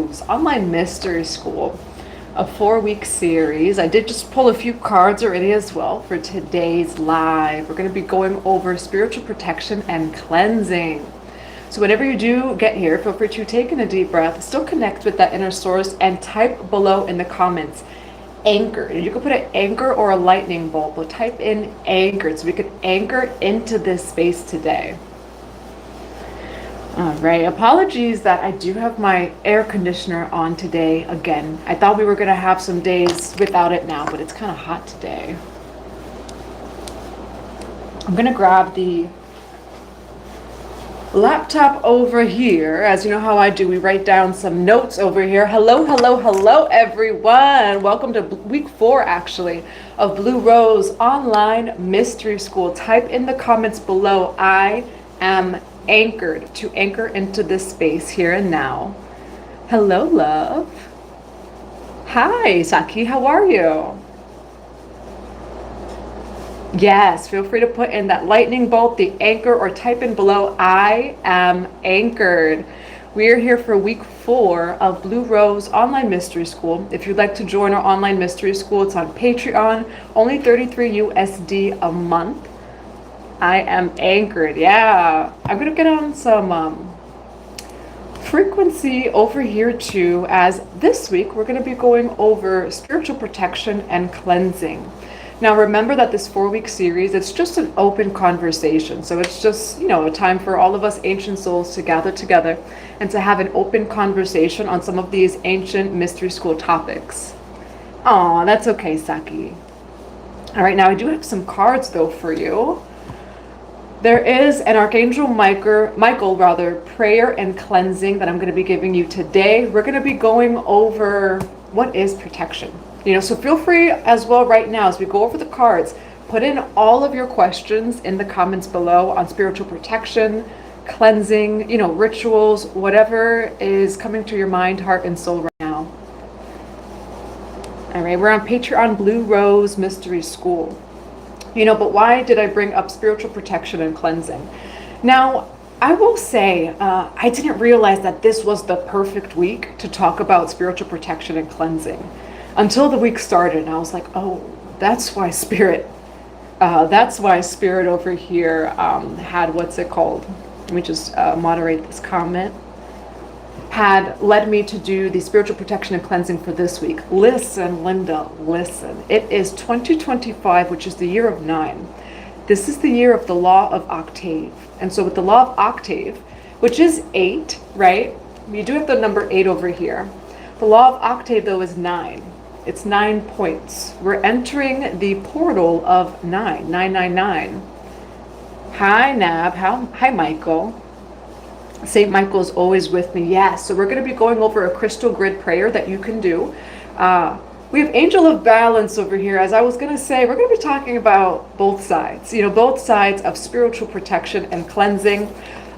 Rose Online Mystery School, a 4-week series. I did just pull a few cards already as well for today's live. We're going to be going over spiritual protection and cleansing. So whenever you do get here, feel free to take in a deep breath, still connect with that inner source, and type below in the comments, anchored. You can put an anchor or a lightning bolt, but type in anchored so we could anchor into this space today. All right, apologies that I do have my air conditioner on today again. I thought we were going to have some days without it now, but it's kind of hot today. I'm going to grab the laptop over here. As you know how I do, we write down some notes over here. Hello, hello, hello, everyone. Welcome to week 4, actually, of Blue Rose Online Mystery School. Type in the comments below, I am anchored, to anchor into this space here and now. Hello, love. Hi, Saki, how are you? Yes, feel free to put in that lightning bolt, the anchor, or type in below, I am anchored. We are here for week 4 of Blue Rose Online Mystery School. If you'd like to join our online mystery school, it's on Patreon, only $33 USD a month. I am anchored. Yeah, I'm gonna get on some frequency over here too, as this week we're going to be going over spiritual protection and cleansing. Now remember that this 4-week series, it's just an open conversation. So it's just, a time for all of us ancient souls to gather together and to have an open conversation on some of these ancient mystery school topics. Aw, that's okay, Saki. All right, now I do have some cards though for you. There is an Archangel Michael, prayer and cleansing that I'm going to be giving you today. We're going to be going over what is protection. So feel free as well right now as we go over the cards, put in all of your questions in the comments below on spiritual protection, cleansing, rituals, whatever is coming to your mind, heart, and soul right now. All right, we're on Patreon Blue Rose Mystery School. But why did I bring up spiritual protection and cleansing? Now, I will say, I didn't realize that this was the perfect week to talk about spiritual protection and cleansing until the week started. And I was like, oh, that's why spirit over here had, what's it called? Let me just moderate this comment. Had led me to do the spiritual protection and cleansing for this week. Listen, Linda, listen. It is 2025, which is the year of 9. This is the year of the law of octave. And so with the law of octave, which is 8, right? You do have the number 8 over here. The law of octave, though, is 9. It's 9 points. We're entering the portal of 9, 999. Hi, Nab. Hi, Michael. St. Michael's always with me. Yes, so we're going to be going over a crystal grid prayer that you can do. We have Angel of Balance over here. As I was going to say, we're going to be talking about both sides, both sides of spiritual protection and cleansing.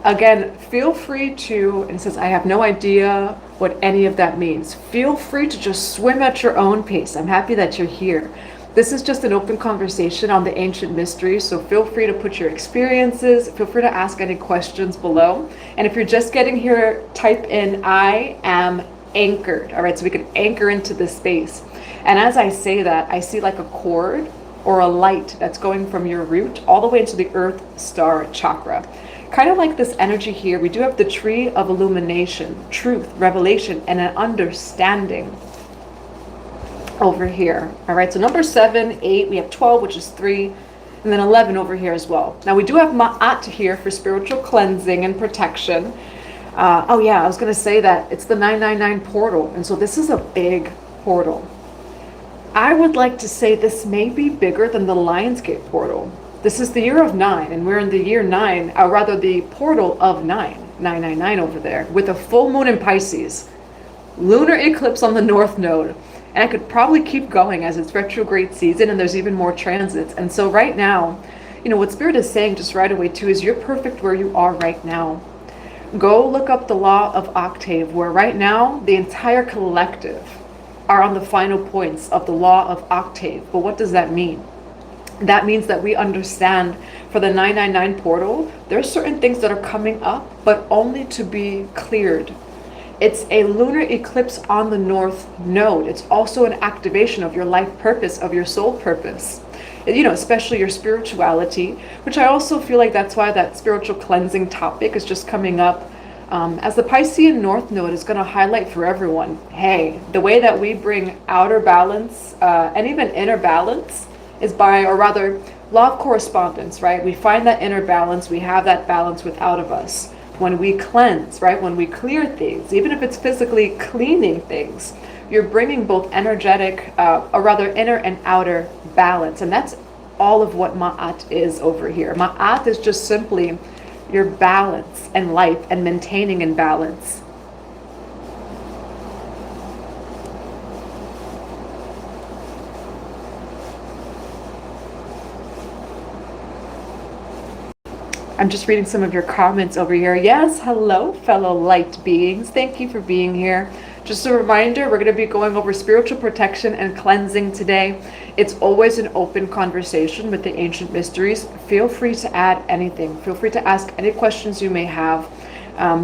Again, feel free to, and since I have no idea what any of that means, feel free to just swim at your own pace. I'm happy that you're here. This is just an open conversation on the ancient mysteries, so feel free to put your experiences, feel free to ask any questions below. And if you're just getting here, type in, I am anchored. All right, so we can anchor into this space. And as I say that, I see like a cord or a light that's going from your root all the way into the earth star chakra. Kind of like this energy here, we do have the tree of illumination, truth, revelation, and an understanding over here. All right, so number 7, 8, we have 12, which is 3, and then 11 over here as well. Now we do have Ma'at here for spiritual cleansing and protection. Oh yeah, I was going to say that it's the 999 portal, and so this is a big portal. I would like to say this may be bigger than the Lionsgate portal. This is the year of 9, and we're in the year 9, or rather the portal of 9, 999 over there, with a full moon in Pisces, lunar eclipse on the north node. And I could probably keep going as it's retrograde season and there's even more transits. And so right now, what Spirit is saying just right away too is you're perfect where you are right now. Go look up the law of octave, where right now the entire collective are on the final points of the law of octave. But what does that mean? That means that we understand for the 999 portal, there are certain things that are coming up, but only to be cleared. It's a lunar eclipse on the North Node. It's also an activation of your life purpose, of your soul purpose. You know, especially your spirituality, which I also feel like that's why that spiritual cleansing topic is just coming up. As the Piscean North Node is going to highlight for everyone, hey, the way that we bring outer balance and even inner balance is by, or rather, law of correspondence, right? We find that inner balance, we have that balance without of us. When we cleanse, right? When we clear things, even if it's physically cleaning things, you're bringing both energetic, or rather inner and outer balance. And that's all of what Ma'at is over here. Ma'at is just simply your balance and life and maintaining in balance. I'm just reading some of your comments over here. Yes, hello, fellow light beings. Thank you for being here. Just a reminder, we're going to be going over spiritual protection and cleansing today. It's always an open conversation with the ancient mysteries. Feel free to add anything. Feel free to ask any questions you may have.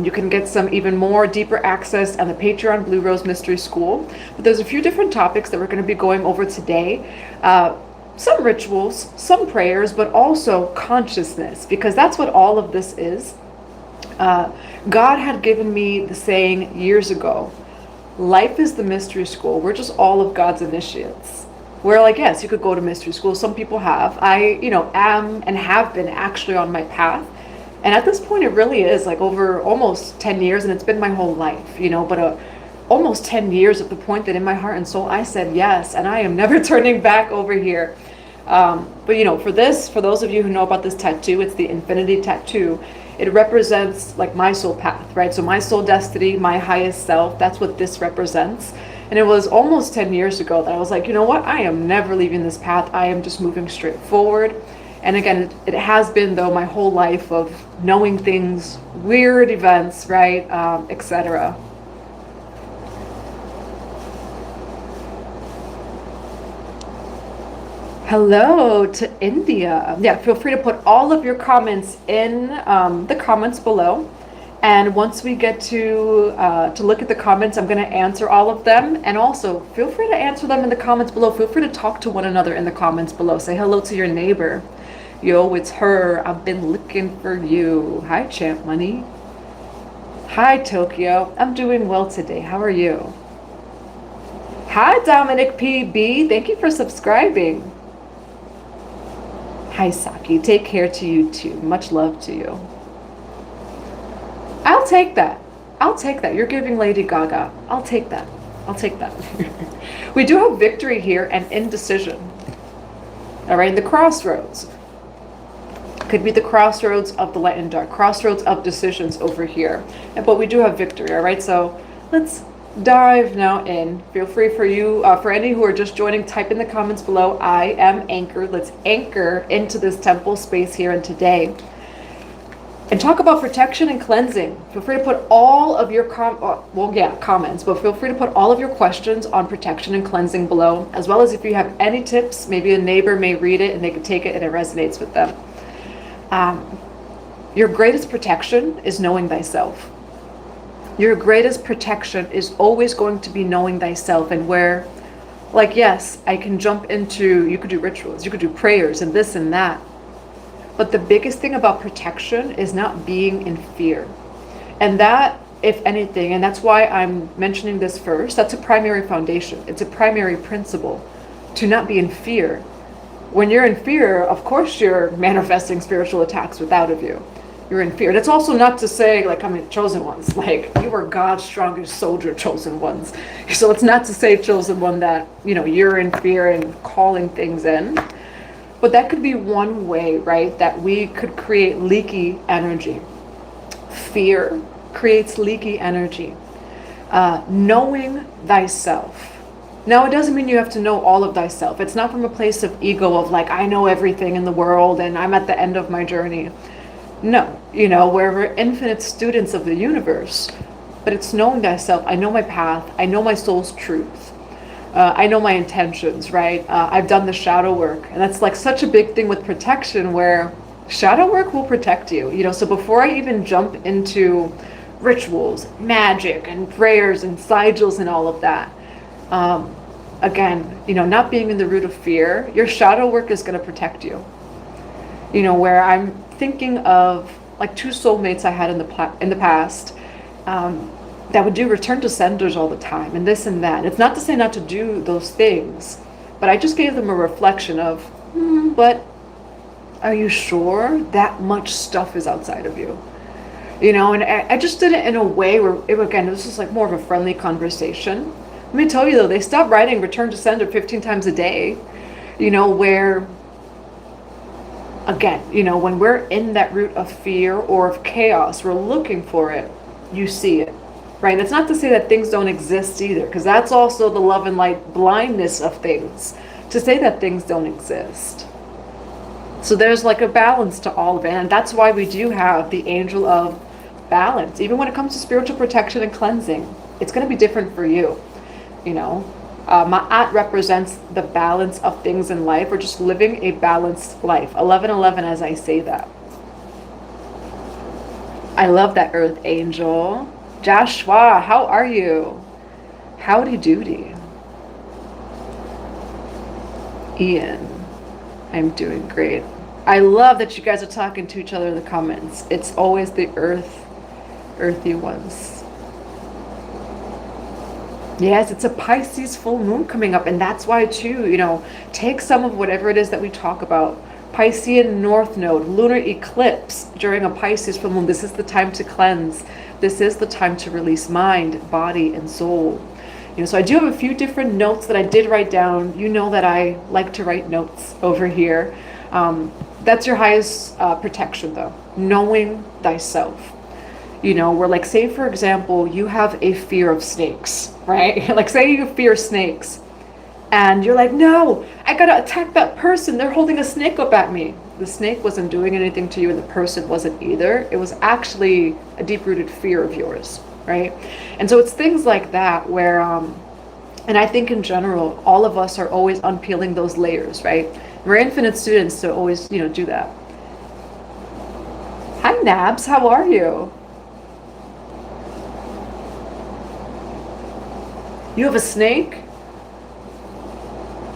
You can get some even more deeper access on the Patreon Blue Rose Mystery School. But there's a few different topics that we're going to be going over today. Some rituals, some prayers, but also consciousness, because that's what all of this is. God had given me the saying years ago, life is the mystery school. We're just all of God's initiates. Where, like, yes, you could go to mystery school. Some people have. I, am and have been actually on my path. And at this point, it really is like over almost 10 years, and it's been my whole life, but almost 10 years at the point that in my heart and soul, I said yes, and I am never turning back over here. But for those of you who know about this tattoo, it's the infinity tattoo. It represents like my soul path, right? So my soul destiny, my highest self, that's what this represents. And it was almost 10 years ago that I was like, you know what? I am never leaving this path. I am just moving straight forward. And again, it has been, though, my whole life of knowing things, weird events, right, etc. Hello to India. Yeah, feel free to put all of your comments in the comments below. And once we get to look at the comments, I'm going to answer all of them. And also, feel free to answer them in the comments below. Feel free to talk to one another in the comments below. Say hello to your neighbor. Yo, it's her. I've been looking for you. Hi, Champ Money. Hi, Tokyo. I'm doing well today. How are you? Hi, Dominic PB. Thank you for subscribing. Hi, Saki. Take care to you too. Much love to you. I'll take that. I'll take that. You're giving Lady Gaga. I'll take that. I'll take that. We do have victory here and indecision. All right, the crossroads. Could be the crossroads of the light and dark, crossroads of decisions over here. But we do have victory, all right? So let's dive now in. Feel free for you, for any who are just joining, type in the comments below, I am anchored. Let's anchor into this temple space here and today. And talk about protection and cleansing. Feel free to put all of your comments, but feel free to put all of your questions on protection and cleansing below, as well as if you have any tips, maybe a neighbor may read it and they can take it and it resonates with them. Your greatest protection is knowing thyself. Your greatest protection is always going to be knowing thyself, and where, like, yes, I can jump into, you could do rituals, you could do prayers and this and that. But the biggest thing about protection is not being in fear. And that, if anything, and that's why I'm mentioning this first, that's a primary foundation. It's a primary principle to not be in fear. When you're in fear, of course you're manifesting spiritual attacks without of you. You're in fear. That's also not to say, like, chosen ones. Like, you are God's strongest soldier, chosen ones. So it's not to say, chosen one, that, you're in fear and calling things in. But that could be one way, right, that we could create leaky energy. Fear creates leaky energy. Knowing thyself. Now, it doesn't mean you have to know all of thyself. It's not from a place of ego of like, I know everything in the world and I'm at the end of my journey. No, we're infinite students of the universe, but it's knowing thyself. I know my path. I know my soul's truth. I know my intentions, right? I've done the shadow work, and that's like such a big thing with protection, where shadow work will protect you. So before I even jump into rituals, magic, and prayers, and sigils, and all of that. Again, not being in the root of fear, your shadow work is going to protect you. Where I'm thinking of like 2 soulmates I had in the past, that would do return to senders all the time, and this and that. It's not to say not to do those things, but I just gave them a reflection of, but are you sure that much stuff is outside of you? And I just did it in a way where, again, this is like more of a friendly conversation. Let me tell you though, they stopped writing return to sender 15 times a day, where, again, when we're in that root of fear or of chaos, we're looking for it, you see it, right? It's not to say that things don't exist either, because that's also the love and light blindness of things, to say that things don't exist. So there's like a balance to all of it, and that's why we do have the angel of balance. Even when it comes to spiritual protection and cleansing, it's going to be different for you. Ma'at represents the balance of things in life, or just living a balanced life. 1111 as I say that. I love that, Earth Angel. Joshua, how are you? Howdy doody. Ian, I'm doing great. I love that you guys are talking to each other in the comments. It's always the earthy ones. Yes, it's a Pisces full moon coming up, and that's why too, take some of whatever it is that we talk about. Piscean North Node, lunar eclipse during a Pisces full moon. This is the time to cleanse. This is the time to release mind, body, and soul. So I do have a few different notes that I did write down. You know that I like to write notes over here. That's your highest protection though, knowing thyself. Where like, say for example, you have a fear of snakes, right? Like say you fear snakes and you're like, no, I gotta attack that person. They're holding a snake up at me. The snake wasn't doing anything to you and the person wasn't either. It was actually a deep-rooted fear of yours, right? And so it's things like that where, and I think in general, all of us are always unpeeling those layers, right? We're infinite students to always, do that. Hi Nabs, how are you? You have a snake?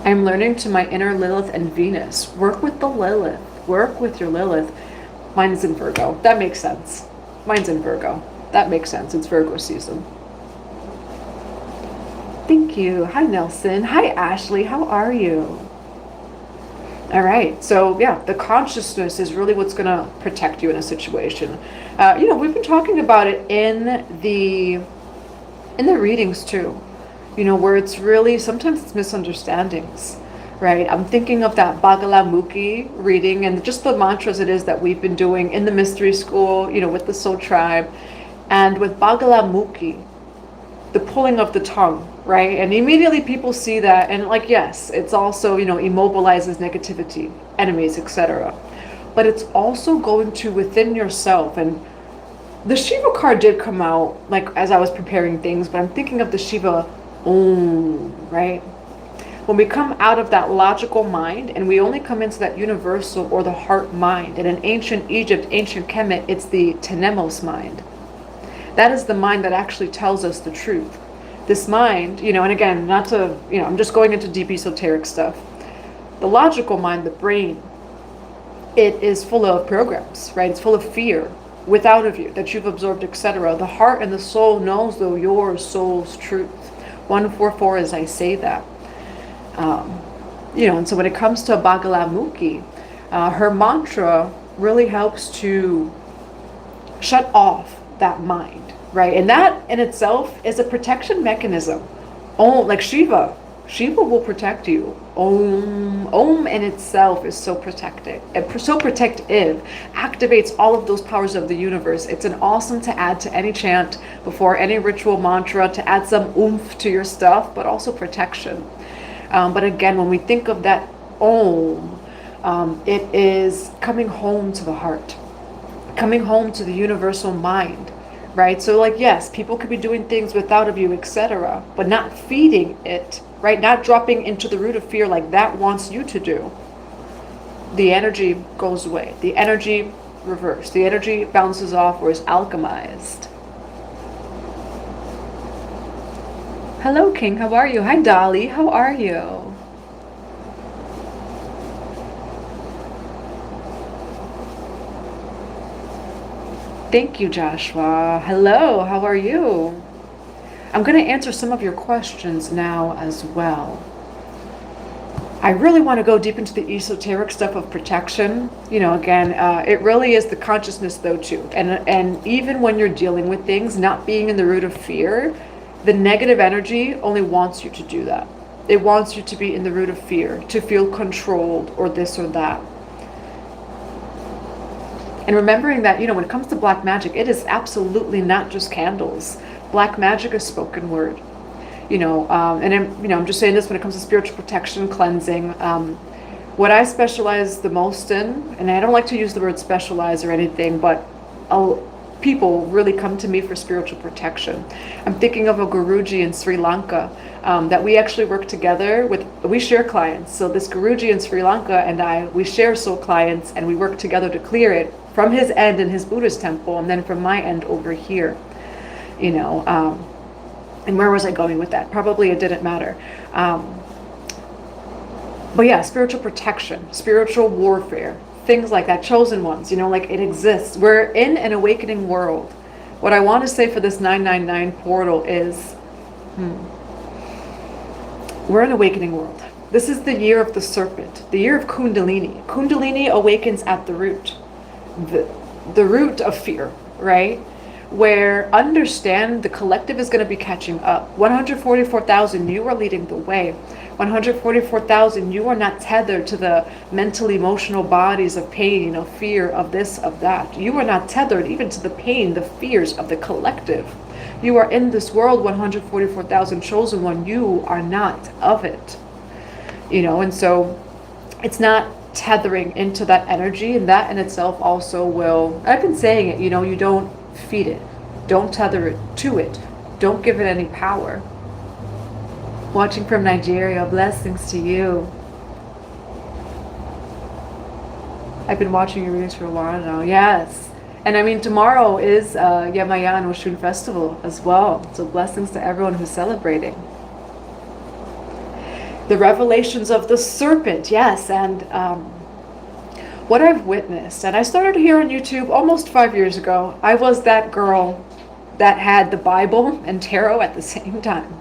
I'm learning to my inner Lilith and Venus. Work with the Lilith. Work with your Lilith. Mine is in Virgo. That makes sense. Mine's in Virgo. That makes sense. It's Virgo season. Thank you. Hi Nelson. Hi Ashley. How are you? All right. So yeah, the consciousness is really what's going to protect you in a situation. We've been talking about it in the readings too. Where it's really, sometimes it's misunderstandings, right? I'm thinking of that Bagalamukhi reading and just the mantras it is that we've been doing in the mystery school, with the Soul Tribe. And with Bagalamukhi, the pulling of the tongue, right? And immediately people see that and like, yes, it's also, immobilizes negativity, enemies, etc. But it's also going to within yourself. And the Shiva card did come out, like as I was preparing things, but I'm thinking of the Shiva Om, right? When we come out of that logical mind and we only come into that universal or the heart mind, and in ancient Egypt, ancient Kemet, it's the Tenemos mind. That is the mind that actually tells us the truth. This mind, and again, not to, I'm just going into deep esoteric stuff. The logical mind, the brain, it is full of programs, right? It's full of fear without of you that you've absorbed, etc. The heart and the soul knows though your soul's truth. 144 as I say that. And so when it comes to Bagalamukhi, her mantra really helps to shut off that mind, right? And that in itself is a protection mechanism. Oh, like Shiva will protect you. Om in itself is so protective, activates all of those powers of the universe. It's an awesome to add to any chant before any ritual mantra to add some oomph to your stuff, but also protection. But again, when we think of that Om, it is coming home to the heart, coming home to the universal mind, right? So like, yes, people could be doing things without of you, etc., but not feeding it, right? Not dropping into the root of fear like that wants you to do. The energy goes away. The energy reversed. The energy bounces off or is alchemized. Hello, King. How are you? Hi, Dolly. How are you? Thank you, Joshua. Hello. How are you? I'm going to answer some of your questions now as well. I really want to go deep into the esoteric stuff of protection. Again, it really is the consciousness though too. And even when you're dealing with things, not being in the root of fear, the negative energy only wants you to do that. It wants you to be in the root of fear, to feel controlled or this or that. And remembering that, when it comes to black magic, it is absolutely not just candles. Black magic is spoken word. I'm just saying this when it comes to spiritual protection, cleansing. What I specialize the most in, and I don't like to use the word specialize or anything, but people really come to me for spiritual protection. I'm thinking of a Guruji in Sri Lanka that we actually work together with. We share clients. So this Guruji in Sri Lanka and we share soul clients, and we work together to clear it from his end in his Buddhist temple, and then from my end over here. And where was I going with that? Probably it didn't matter. But yeah, spiritual protection, spiritual warfare, things like that, chosen ones, like it exists. We're in an awakening world. What I want to say for this 999 portal is, we're in an awakening world. This is the year of the serpent, the year of Kundalini. Kundalini awakens at the root, the root of fear, right? Where understand the collective is going to be catching up. 144,000, you are leading the way. 144,000, you are not tethered to the mental, emotional bodies of pain, of fear, of this, of that. You are not tethered even to the pain, the fears of the collective. You are in this world, 144,000 chosen one. You are not of it. And so it's not tethering into that energy, and that in itself also will, I've been saying it, you don't feed it. Don't tether it to it. Don't give it any power. Watching from Nigeria, blessings to you. I've been watching your readings for a while now. Yes. And tomorrow is Yamayan Oshun Festival as well. So blessings to everyone who's celebrating. The revelations of the serpent, yes. And what I've witnessed, and I started here on YouTube almost 5 years ago. I was that girl that had the Bible and tarot at the same time.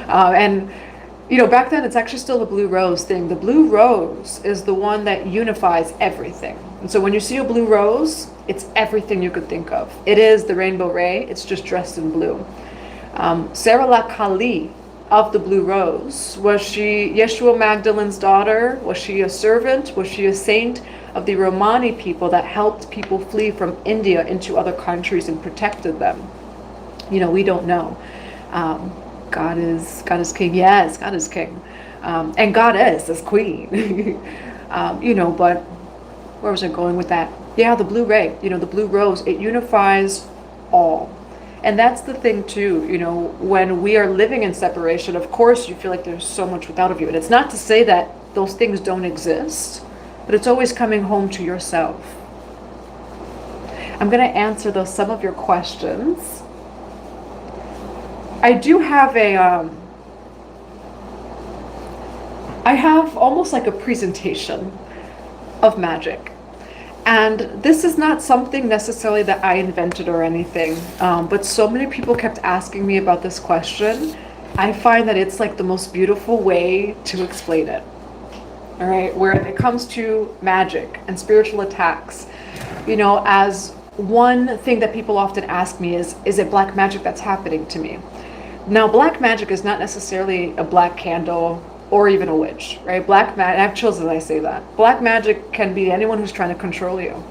Back then it's actually still the blue rose thing. The blue rose is the one that unifies everything. And so when you see a blue rose, it's everything you could think of. It is the rainbow ray, it's just dressed in blue. Sarah La Kali of the blue rose, was she Yeshua Magdalene's daughter? Was she a servant? Was she a saint of the Romani people that helped people flee from India into other countries and protected them? We don't know. God is king. Yes, God is king. And goddess is queen. But where was I going with that? Yeah, the blue ray, the blue rose, it unifies all. And that's the thing too, when we are living in separation, of course you feel like there's so much without of you. And it's not to say that those things don't exist, but it's always coming home to yourself. I'm going to answer some of your questions. I do have I have almost like a presentation of magic. And this is not something necessarily that I invented or anything, but so many people kept asking me about this question. I find that it's like the most beautiful way to explain it. All right, where it comes to magic and spiritual attacks, as one thing that people often ask me is it black magic that's happening to me? Now, black magic is not necessarily a black candle or even a witch, right? Black magic, I have chills as I say that. Black magic can be anyone who's trying to control you.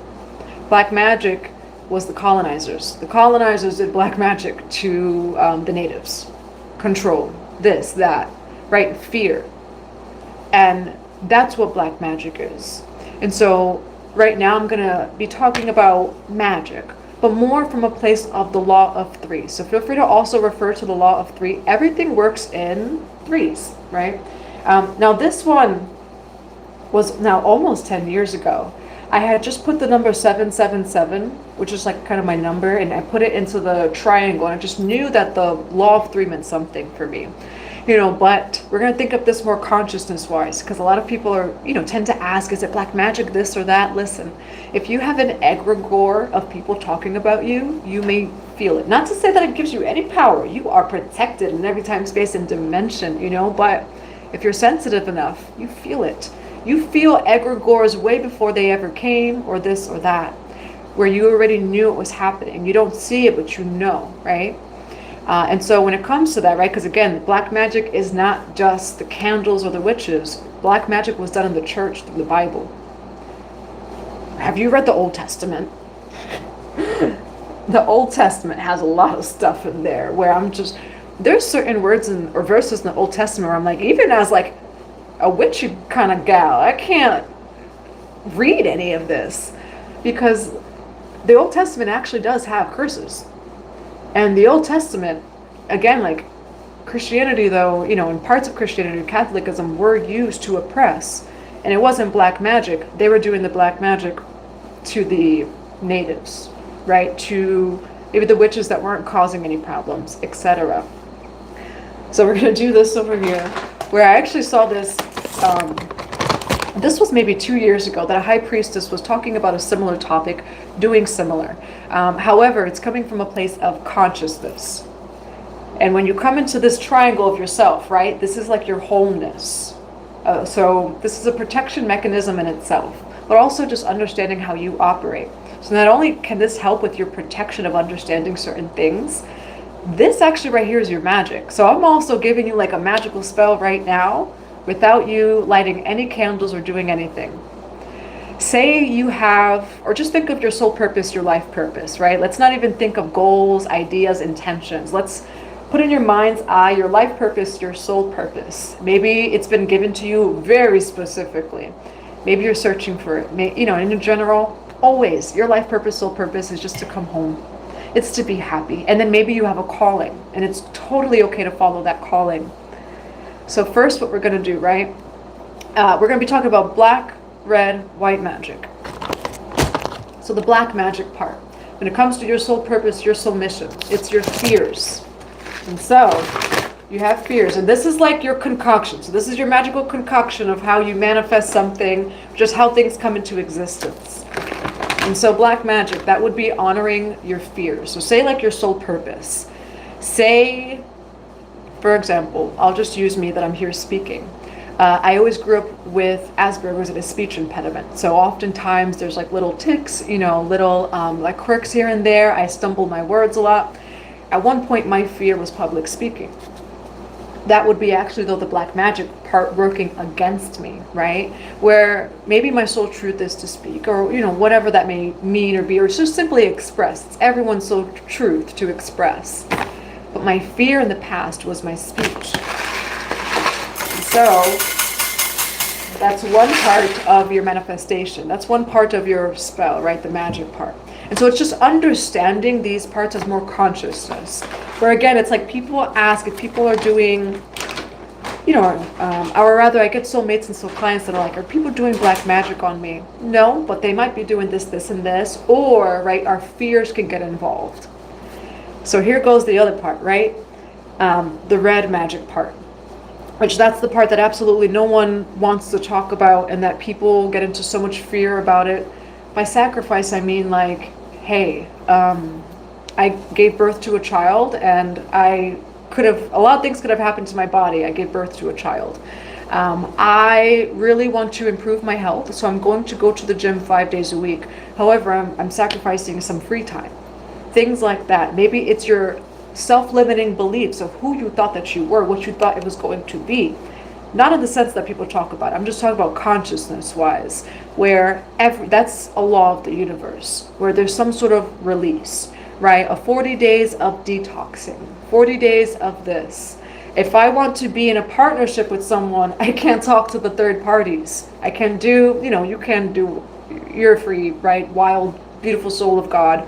Black magic was the colonizers. The colonizers did black magic to the natives. Control, this, that, right? Fear. And that's what black magic is. And so right now I'm going to be talking about magic, but more from a place of the law of three. So feel free to also refer to the law of three. Everything works in threes, right? Now this one was now almost 10 years ago. I had just put the number 777, which is like kind of my number, and I put it into the triangle, and I just knew that the law of three meant something for me. But we're going to think of this more consciousness-wise, because a lot of people are, tend to ask, is it black magic, this or that? Listen, if you have an egregore of people talking about you, you may feel it. Not to say that it gives you any power. You are protected in every time, space, and dimension, but if you're sensitive enough, you feel it. You feel egregores way before they ever came, or this or that, where you already knew it was happening. You don't see it, but you know, right? And so when it comes to that, right, because again, black magic is not just the candles or the witches. Black magic was done in the church through the Bible. Have you read the Old Testament? The Old Testament has a lot of stuff in there where there's certain words or verses in the Old Testament where I'm like, even as like a witchy kind of gal, I can't read any of this, because the Old Testament actually does have curses. And the Old Testament, again, like Christianity though, in parts of Christianity, Catholicism were used to oppress. And it wasn't black magic. They were doing the black magic to the natives, right? To maybe the witches that weren't causing any problems, etc. So we're going to do this over here, where I actually saw this. This was maybe 2 years ago, that a high priestess was talking about a similar topic, doing similar. However, it's coming from a place of consciousness. And when you come into this triangle of yourself, right, this is like your wholeness. So this is a protection mechanism in itself, but also just understanding how you operate. So not only can this help with your protection of understanding certain things, this actually right here is your magic. So I'm also giving you like a magical spell right now, without you lighting any candles or doing anything. Say you have, or just think of your soul purpose, your life purpose, right? Let's not even think of goals, ideas, intentions. Let's put in your mind's eye your life purpose, your soul purpose. Maybe it's been given to you very specifically. Maybe you're searching for it. In general, always your life purpose, soul purpose is just to come home. It's to be happy. And then maybe you have a calling, and it's totally okay to follow that calling. So first, what we're going to do, right? We're going to be talking about black, red, white magic. So the black magic part. When it comes to your soul purpose, your soul mission, it's your fears. And so you have fears. And this is like your concoction. So this is your magical concoction of how you manifest something, just how things come into existence. And so black magic, that would be honoring your fears. So say like your soul purpose. Say, for example, I'll just use me that I'm here speaking. I always grew up with Asperger's and a speech impediment. So oftentimes there's like little tics, little like quirks here and there. I stumble my words a lot. At one point, my fear was public speaking. That would be actually though the black magic part working against me, right? Where maybe my soul truth is to speak, or whatever that may mean or be, or just simply express. It's everyone's soul truth to express. But my fear in the past was my speech. So that's one part of your manifestation. That's one part of your spell, right? The magic part. And so it's just understanding these parts as more consciousness. Where again, it's like people ask if people are doing, or rather I get soulmates and soul clients that are like, are people doing black magic on me? No, but they might be doing this, this, and this. Or, right, our fears can get involved. So here goes the other part, right? The red magic part, which that's the part that absolutely no one wants to talk about, and that people get into so much fear about it. By sacrifice, I mean like, hey, I gave birth to a child, and a lot of things could have happened to my body. I gave birth to a child. I really want to improve my health, so I'm going to go to the gym 5 days a week. However, I'm sacrificing some free time. Things like that. Maybe it's your self-limiting beliefs of who you thought that you were, what you thought it was going to be. Not in the sense that people talk about. I'm just talking about consciousness-wise, where that's a law of the universe, where there's some sort of release, right? A 40 days of detoxing, 40 days of this. If I want to be in a partnership with someone, I can't talk to the third parties. I can do, you can do, you're free, right? Wild, beautiful soul of God.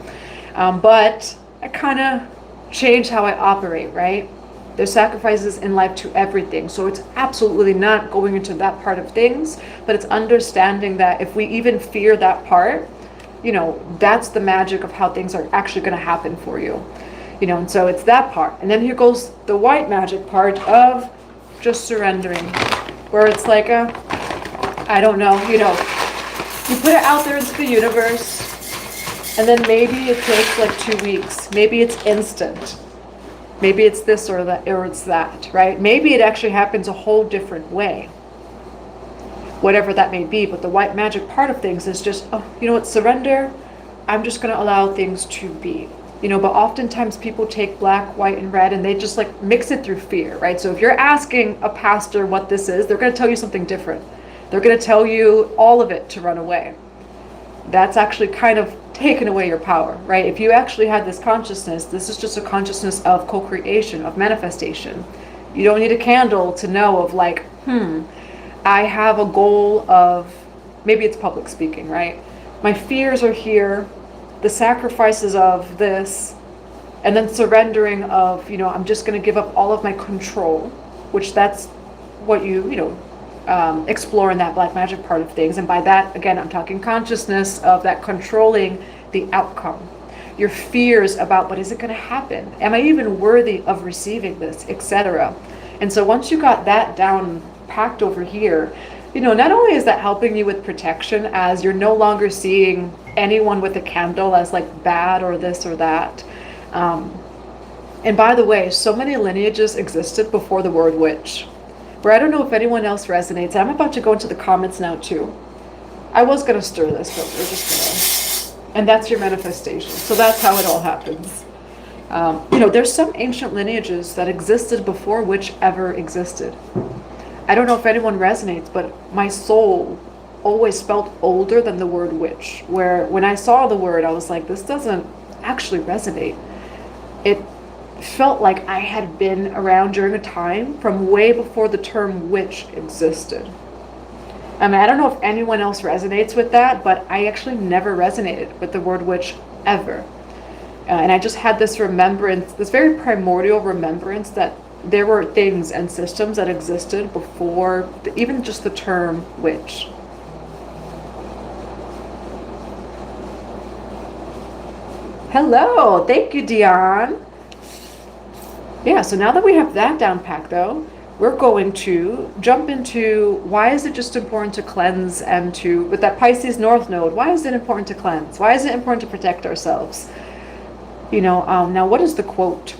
But I kind of change how I operate, right? There's sacrifices in life to everything. So it's absolutely not going into that part of things, but it's understanding that if we even fear that part, you know, that's the magic of how things are actually going to happen for you. You know, and so it's that part. And then here goes the white magic part of just surrendering, where it's like I don't know, you know, you put it out there into the universe, and then maybe it takes like 2 weeks. Maybe it's instant. Maybe it's this or that, or it's that, right? Maybe it actually happens a whole different way. Whatever that may be. But the white magic part of things is just, oh, you know what, surrender. I'm just going to allow things to be. You know, but oftentimes people take black, white, and red, and they just like mix it through fear, right? So if you're asking a pastor what this is, they're going to tell you something different. They're going to tell you all of it to run away. That's actually kind of taken away your power, right? If you actually had this consciousness, this is just a consciousness of co-creation, of manifestation. You don't need a candle to know of like, I have a goal of, maybe it's public speaking, right? My fears are here, the sacrifices of this, and then surrendering of, you know, I'm just going to give up all of my control, which that's what you know, explore in that black magic part of things. And by that, again, I'm talking consciousness of that controlling the outcome, your fears about what is it going to happen, am I even worthy of receiving this, etc. And so once you got that down packed over here, you know, not only is that helping you with protection, as you're no longer seeing anyone with a candle as like bad or this or that. And by the way, so many lineages existed before the word witch, where I don't know if anyone else resonates. I'm about to go into the comments now too. I was going to stir this, but we're just going to, and that's your manifestation. So that's how it all happens. You know, there's some ancient lineages that existed before witch ever existed. I don't know if anyone resonates, but my soul always felt older than the word witch, where when I saw the word, I was like, this doesn't actually resonate. It felt like I had been around during a time from way before the term witch existed. I mean, I don't know if anyone else resonates with that, but I actually never resonated with the word witch ever. And I just had this remembrance, this very primordial remembrance that there were things and systems that existed before even just the term witch. Hello, thank you, Dion. Yeah, so now that we have that down packed though, we're going to jump into why is it just important to cleanse, and to, with that Pisces North Node, why is it important to cleanse? Why is it important to protect ourselves? You know, now what is the quote?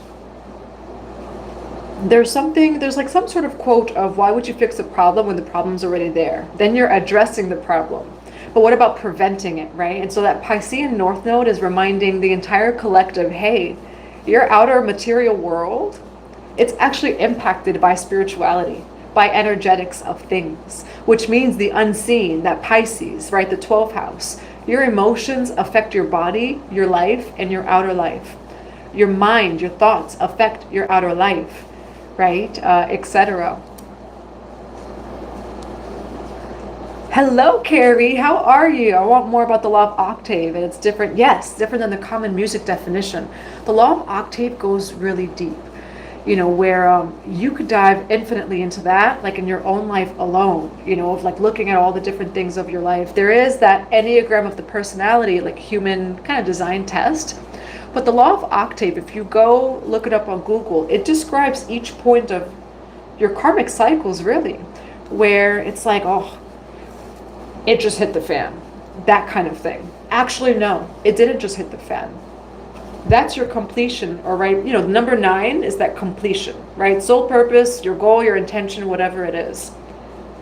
There's like some sort of quote of why would you fix a problem when the problem's already there? Then you're addressing the problem. But what about preventing it, right? And so that Piscean North Node is reminding the entire collective, hey, your outer material world, it's actually impacted by spirituality, by energetics of things, which means the unseen, that Pisces, right, the 12th house. Your emotions affect your body, your life, and your outer life. Your mind, your thoughts affect your outer life, right, etc. Hello, Carrie. How are you? I want more about the law of octave, and it's different. Yes, different than the common music definition. The law of octave goes really deep, you know, where you could dive infinitely into that, like in your own life alone, you know, of like looking at all the different things of your life. There is that Enneagram of the personality, like human kind of design test. But the law of octave, if you go look it up on Google, it describes each point of your karmic cycles, really, where it's like, oh, it just hit the fan, that kind of thing. Actually, no, it didn't just hit the fan. That's your completion, or right, you know, number 9 is that completion, right? Soul purpose, your goal, your intention, whatever it is.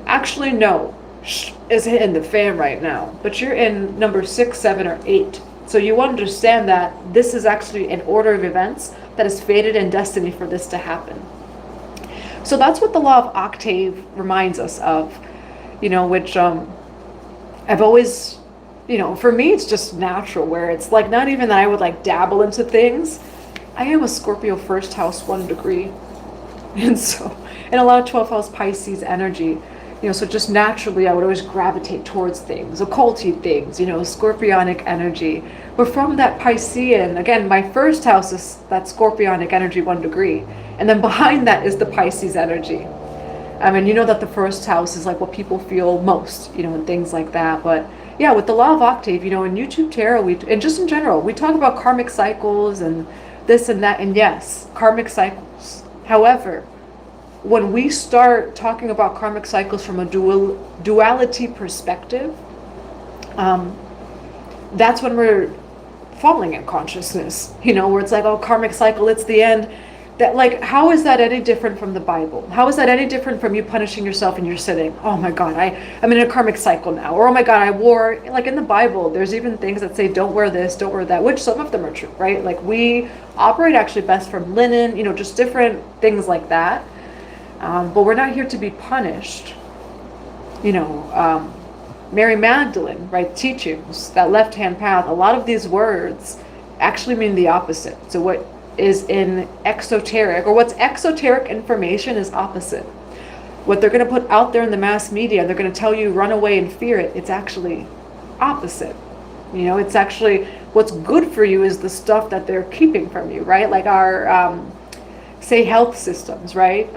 Actually, no, it's hitting the fan right now, but you're in number 6, 7, or 8. So you understand that this is actually an order of events that is fated in destiny for this to happen. So that's what the law of octave reminds us of, you know, which I've always, you know, for me, it's just natural, where it's like, not even that I would like dabble into things. I am a Scorpio first house 1 degree. And so, and a lot of 12th house Pisces energy, you know, so just naturally I would always gravitate towards things, occulty things, you know, scorpionic energy. But from that Piscean, again, my first house is that scorpionic energy 1 degree. And then behind that is the Pisces energy. I mean, you know that the first house is like what people feel most, you know, and things like that. But yeah, with the law of octave, you know, in YouTube Tarot, and just in general, we talk about karmic cycles and this and that. And yes, karmic cycles. However, when we start talking about karmic cycles from a duality perspective, that's when we're falling in consciousness, you know, where it's like, oh, karmic cycle, it's the end. That, like, how is that any different from the Bible? How is that any different from you punishing yourself and you're sitting, oh my God, I'm in a karmic cycle now. Or, oh my God, I wore, like in the Bible, there's even things that say, don't wear this, don't wear that, which some of them are true, right? Like we operate actually best from linen, you know, just different things like that. But we're not here to be punished. You know, Mary Magdalene, right, teachings, that left-hand path, a lot of these words actually mean the opposite. So what is in exoteric, or what's exoteric information is opposite. What they're going to put out there in the mass media, they're going to tell you run away and fear it, it's actually opposite. You know, it's actually what's good for you is the stuff that they're keeping from you, right? Like our say health systems, right?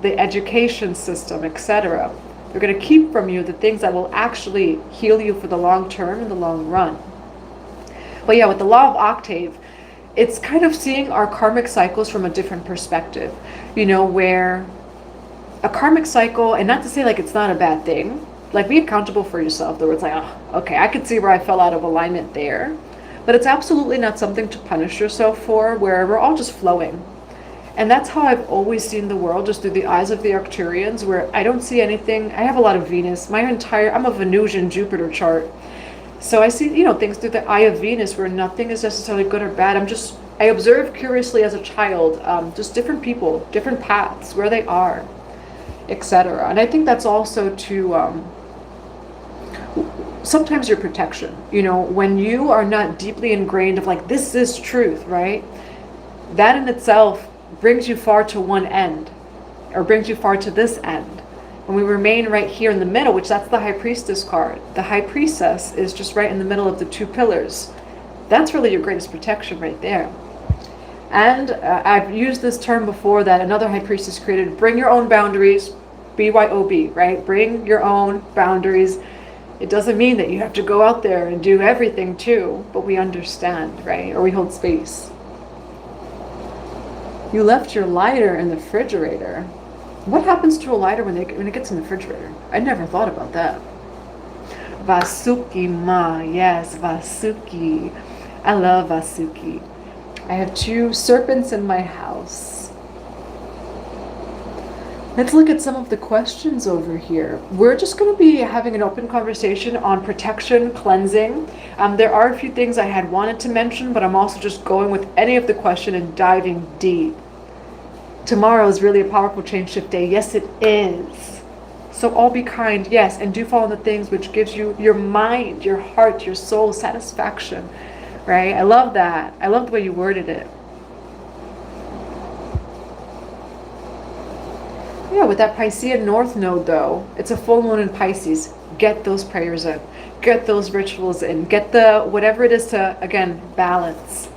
The education system, etc. They're going to keep from you the things that will actually heal you for the long term and the long run. But yeah, with the law of octave, it's kind of seeing our karmic cycles from a different perspective, you know, where a karmic cycle, and not to say like it's not a bad thing, like be accountable for yourself, though it's like, oh, okay, I could see where I fell out of alignment there, but it's absolutely not something to punish yourself for, where we're all just flowing. And that's how I've always seen the world, just through the eyes of the Arcturians, where I don't see anything. I have a lot of Venus, I'm a Venusian Jupiter chart. So I see, you know, things through the eye of Venus where nothing is necessarily good or bad. I observe curiously as a child, just different people, different paths, where they are, etc. And I think that's also to, sometimes your protection, you know, when you are not deeply ingrained of like, this is truth, right? That in itself brings you far to one end, or brings you far to this end. When we remain right here in the middle, which that's the High Priestess card. The High Priestess is just right in the middle of the two pillars. That's really your greatest protection right there. And I've used this term before that another High Priestess created, bring your own boundaries, BYOB, right? Bring your own boundaries. It doesn't mean that you have to go out there and do everything too, but we understand, right? Or we hold space. You left your lighter in the refrigerator. What happens to a lighter when it gets in the refrigerator? I never thought about that. Vasuki ma, yes, Vasuki. I love Vasuki. I have 2 serpents in my house. Let's look at some of the questions over here. We're just going to be having an open conversation on protection, cleansing. There are a few things I had wanted to mention, but I'm also just going with any of the question and diving deep. Tomorrow is really a powerful change shift day. Yes, it is. So all be kind, yes, and do follow the things which gives you your mind, your heart, your soul satisfaction, right? I love that. I love the way you worded it. Yeah, with that Piscean North Node though, it's a full moon in Pisces. Get those prayers in. Get those rituals in. Get the whatever it is to, again, balance.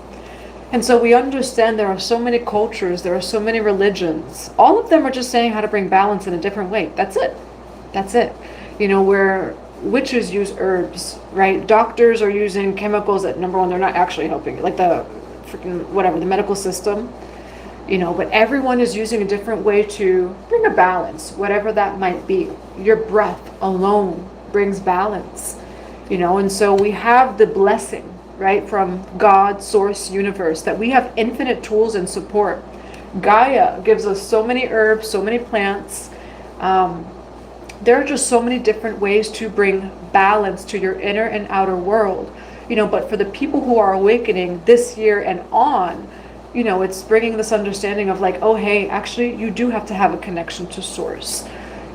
And so we understand there are so many cultures, there are so many religions. All of them are just saying how to bring balance in a different way. That's it. That's it. You know, where witches use herbs, right? Doctors are using chemicals that, number one, they're not actually helping. Like the freaking, whatever, the medical system. You know, but everyone is using a different way to bring a balance, whatever that might be. Your breath alone brings balance. You know, and so we have the blessing, right, from God, source, universe, that we have infinite tools and support. Gaia gives us so many herbs, so many plants. There are just so many different ways to bring balance to your inner and outer world. You know, but for the people who are awakening this year and on, you know, it's bringing this understanding of like, oh, hey, actually, you do have to have a connection to source.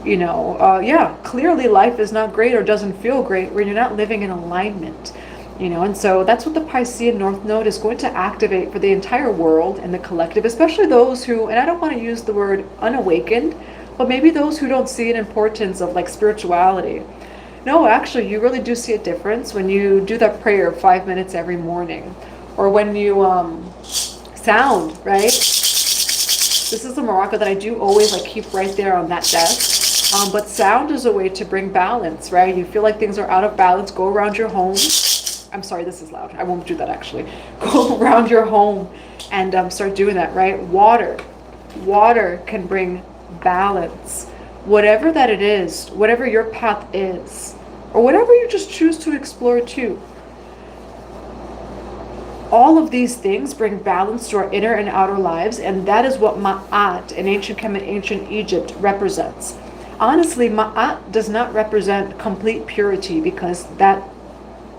You know, yeah, clearly life is not great or doesn't feel great when you're not living in alignment. You know, and so that's what the Piscean North Node is going to activate for the entire world and the collective, especially those who, and I don't want to use the word unawakened, but maybe those who don't see an importance of like spirituality. No, actually, you really do see a difference when you do that prayer 5 minutes every morning, or when you sound, right? This is a maraca that I do always like keep right there on that desk. But sound is a way to bring balance, right? You feel like things are out of balance, go around your home. I'm sorry, this is loud. I won't do that actually. Go around your home and start doing that, right? Water can bring balance. Whatever that it is, whatever your path is, or whatever you just choose to explore too. All of these things bring balance to our inner and outer lives, and that is what Ma'at in ancient Kemet, ancient Egypt represents. Honestly, Ma'at does not represent complete purity because that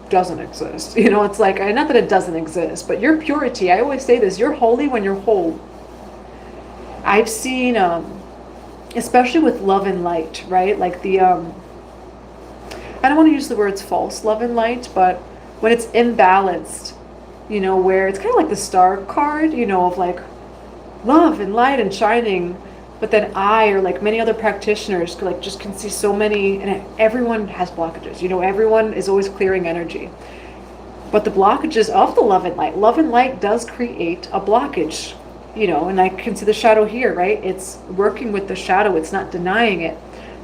doesn't exist. You know, it's like, not that it doesn't exist, but your purity, I always say this, you're holy when you're whole. I've seen, especially with love and light, right? Like the, I don't want to use the words false love and light, but when it's imbalanced, you know, where it's kind of like the star card, you know, of like love and light and shining, but then I, or like many other practitioners, like just can see so many, and everyone has blockages, you know, everyone is always clearing energy. But the blockages of the love and light does create a blockage, you know, and I can see the shadow here, right? It's working with the shadow, it's not denying it.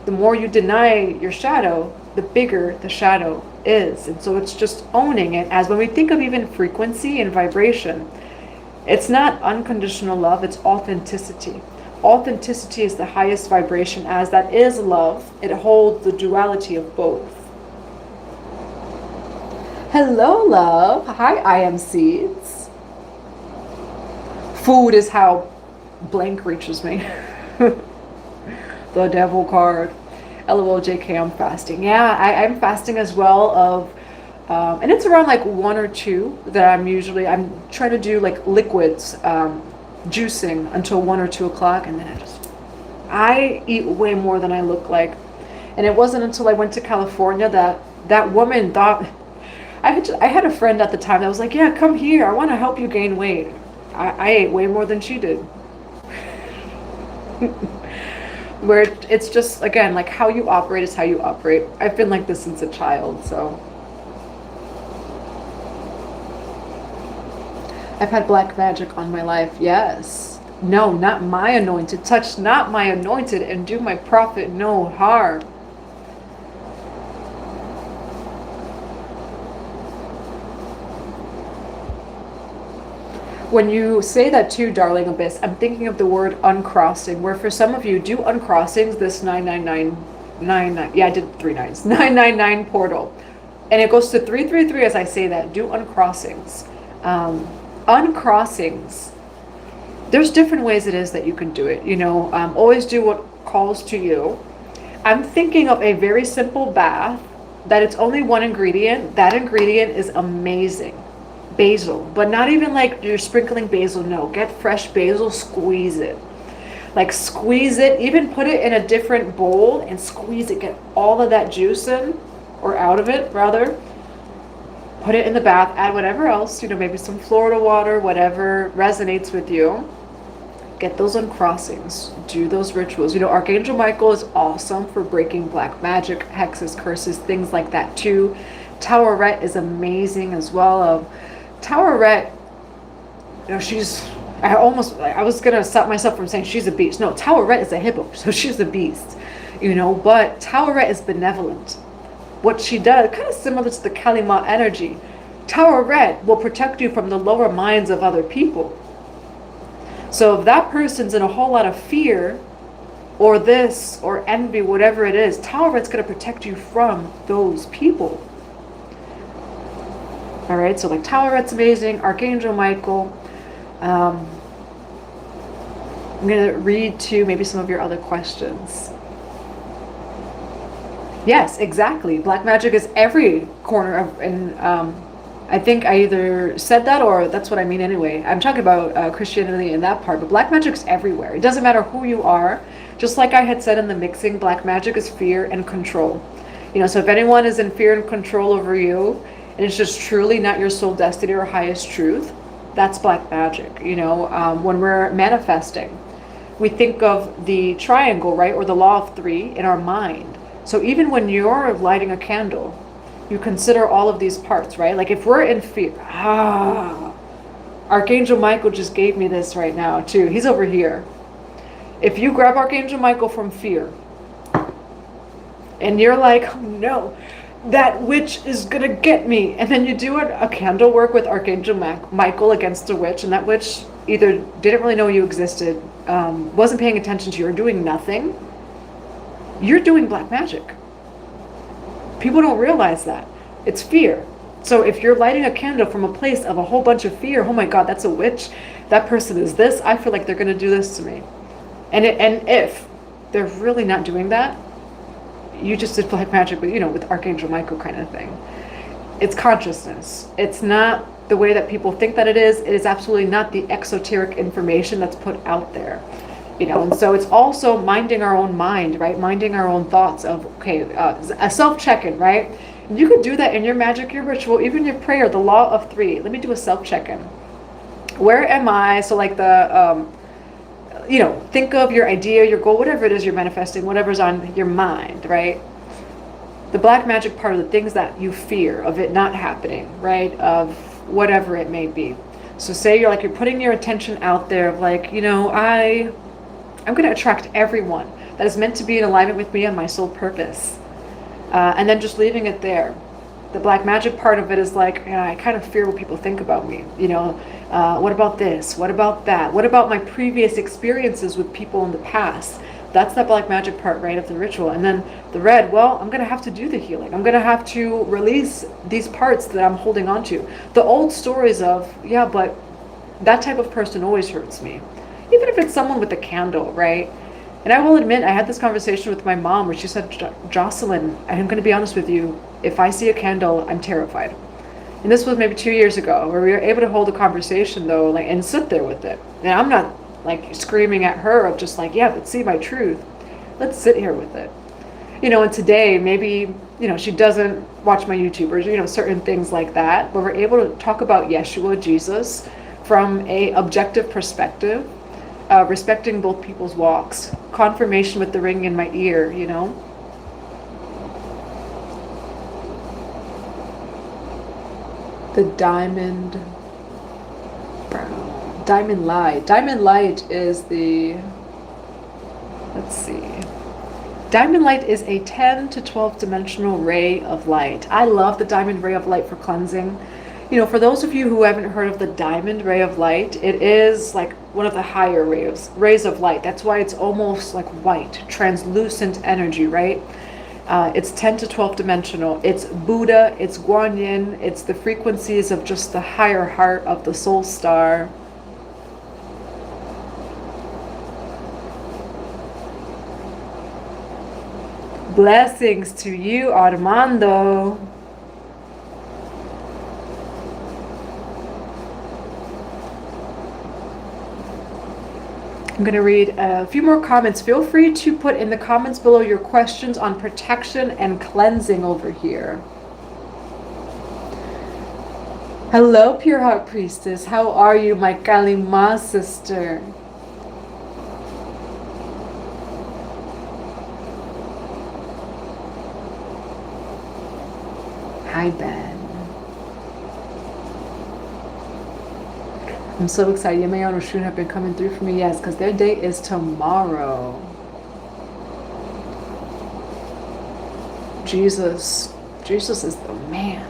The more you deny your shadow, the bigger the shadow is. And so it's just owning it. As when we think of even frequency and vibration, it's not unconditional love, it's authenticity. Authenticity is the highest vibration, as that is love. It holds the duality of both. Hello, love. Hi, I am Seeds. Food is how blank reaches me. The devil card. LOL JK, I'm fasting. Yeah, I'm fasting as well of, and it's around like 1 or 2 that I'm trying to do like liquids, juicing until 1 or 2 o'clock, and then I eat way more than I look like. And it wasn't until I went to California that woman thought, I had a friend at the time that was like, yeah, come here, I want to help you gain weight. I ate way more than she did. Where it's just, again, like how you operate is how you operate. I've been like this since a child, so. I've had black magic on my life, yes. No, not my anointed. Touch not my anointed and do my prophet no harm. When you say that too, darling Abyss, I'm thinking of the word uncrossing, where for some of you do uncrossings, this 999, yeah, I did 3 9s, 999 portal. And it goes to 333 as I say that, do uncrossings. Uncrossings, there's different ways it is that you can do it, you know, always do what calls to you. I'm thinking of a very simple bath that it's only 1 ingredient. That ingredient is amazing. Basil, but not even like you're sprinkling basil. No, get fresh basil, squeeze it. Like squeeze it, even put it in a different bowl and squeeze it. Get all of that juice in, or out of it rather. Put it in the bath, add whatever else, you know, maybe some Florida water, whatever resonates with you. Get those uncrossings, do those rituals. You know, Archangel Michael is awesome for breaking black magic, hexes, curses, things like that too. Toweret is amazing as well. Toweret, you know, I was gonna stop myself from saying she's a beast. No, Toweret is a hippo, so she's a beast, you know, but Toweret is benevolent. What she does, kind of similar to the Kalima energy, Toweret will protect you from the lower minds of other people. So if that person's in a whole lot of fear, or this, or envy, whatever it is, Toweret's gonna protect you from those people. All right, so like Toweret's amazing, Archangel Michael. I'm going to read to maybe some of your other questions. Yes, exactly. Black magic is every corner of, and I think I either said that or that's what I mean anyway. I'm talking about Christianity in that part, but black magic's everywhere. It doesn't matter who you are. Just like I had said in the mixing, black magic is fear and control. You know, so if anyone is in fear and control over you, and it's just truly not your soul destiny or highest truth, that's black magic. You know, when we're manifesting, we think of the triangle, right, or the law of 3 in our mind. So even when you're lighting a candle, you consider all of these parts, right? Like if we're in fear, Archangel Michael just gave me this right now too. He's over here. If you grab Archangel Michael from fear, and you're like, oh no, that witch is gonna get me, and then you do a candle work with Archangel Michael against a witch, and that witch either didn't really know you existed, wasn't paying attention to you, or doing nothing, you're doing black magic. People don't realize that. It's fear. So if you're lighting a candle from a place of a whole bunch of fear, oh my God, that's a witch, that person is this, I feel like they're gonna do this to me. And if they're really not doing that, you just did black magic with, with Archangel Michael kind of thing. It's consciousness. It's not the way that people think that it is. It is absolutely not the exoteric information that's put out there. And so it's also minding our own mind, right? Minding our own thoughts of, okay, a self-check-in, right? You could do that in your magic, your ritual, even your prayer, the law of 3. Let me do a self-check-in. Where am I? So like the, think of your idea, your goal, whatever it is you're manifesting, whatever's on your mind, right? The black magic part of the things that you fear of it not happening, right? Of whatever it may be. So say you're putting your attention out there of like, I'm going to attract everyone that is meant to be in alignment with me and my soul purpose. And then just leaving it there. The black magic part of it is like, I kind of fear what people think about me. What about this? What about that? What about my previous experiences with people in the past? That's that black magic part, right, of the ritual. And then the red, well, I'm going to have to do the healing. I'm going to have to release these parts that I'm holding on to. The old stories of, yeah, but that type of person always hurts me. Even if it's someone with a candle, right? And I will admit, I had this conversation with my mom where she said, Jocelyn, I'm going to be honest with you. If I see a candle, I'm terrified. And this was maybe 2 years ago, where we were able to hold a conversation though, and sit there with it. And I'm not screaming at her of just yeah, but see my truth. Let's sit here with it. And today maybe, she doesn't watch my YouTube or, certain things like that, but we're able to talk about Yeshua, Jesus, from a objective perspective, respecting both people's walks, confirmation with the ring in my ear, The diamond brown, diamond light. Diamond light is diamond light is a 10 to 12 dimensional ray of light. I love the diamond ray of light for cleansing. For those of you who haven't heard of the diamond ray of light, it is one of the higher rays of light. That's why it's almost like white, translucent energy, right? It's 10 to 12 dimensional. It's Buddha, it's Guanyin, it's the frequencies of just the higher heart of the soul star. Blessings to you, Armando. I'm going to read a few more comments. Feel free to put in the comments below your questions on protection and cleansing over here. Hello, Pure Heart Priestess. How are you, my Kalima sister? Hi, Ben. I'm so excited. Yemayan and Oshun have been coming through for me. Yes, because their date is tomorrow. Jesus is the man.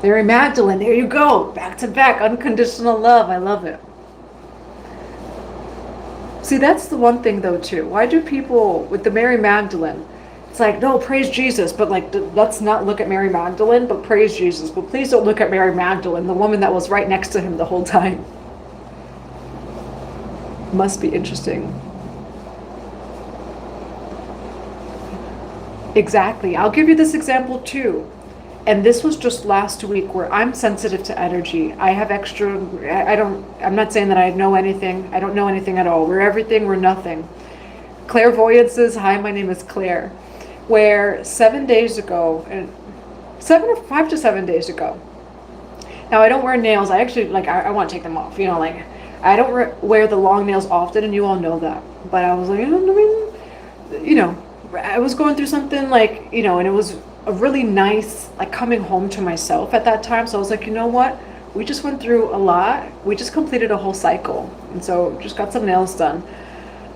Mary Magdalene, there you go. Back to back, unconditional love. I love it. See, that's the one thing though too. Why do people with the Mary Magdalene, it's like, no, praise Jesus, but let's not look at Mary Magdalene, but praise Jesus. But please don't look at Mary Magdalene, the woman that was right next to him the whole time. Must be interesting. Exactly. I'll give you this example too. And this was just last week where I'm sensitive to energy. I have extra, I'm not saying that I know anything. I don't know anything at all. We're everything, we're nothing. Clairvoyances, hi, my name is Claire. Where 7 days ago, 5 to 7 days ago. Now I don't wear nails. I actually, I want to take them off. I don't wear the long nails often, and you all know that. But I was like, I was going through something and it was a really nice, coming home to myself at that time. So I was like, you know what? we just went through a lot. We just completed a whole cycle. And so just got some nails done.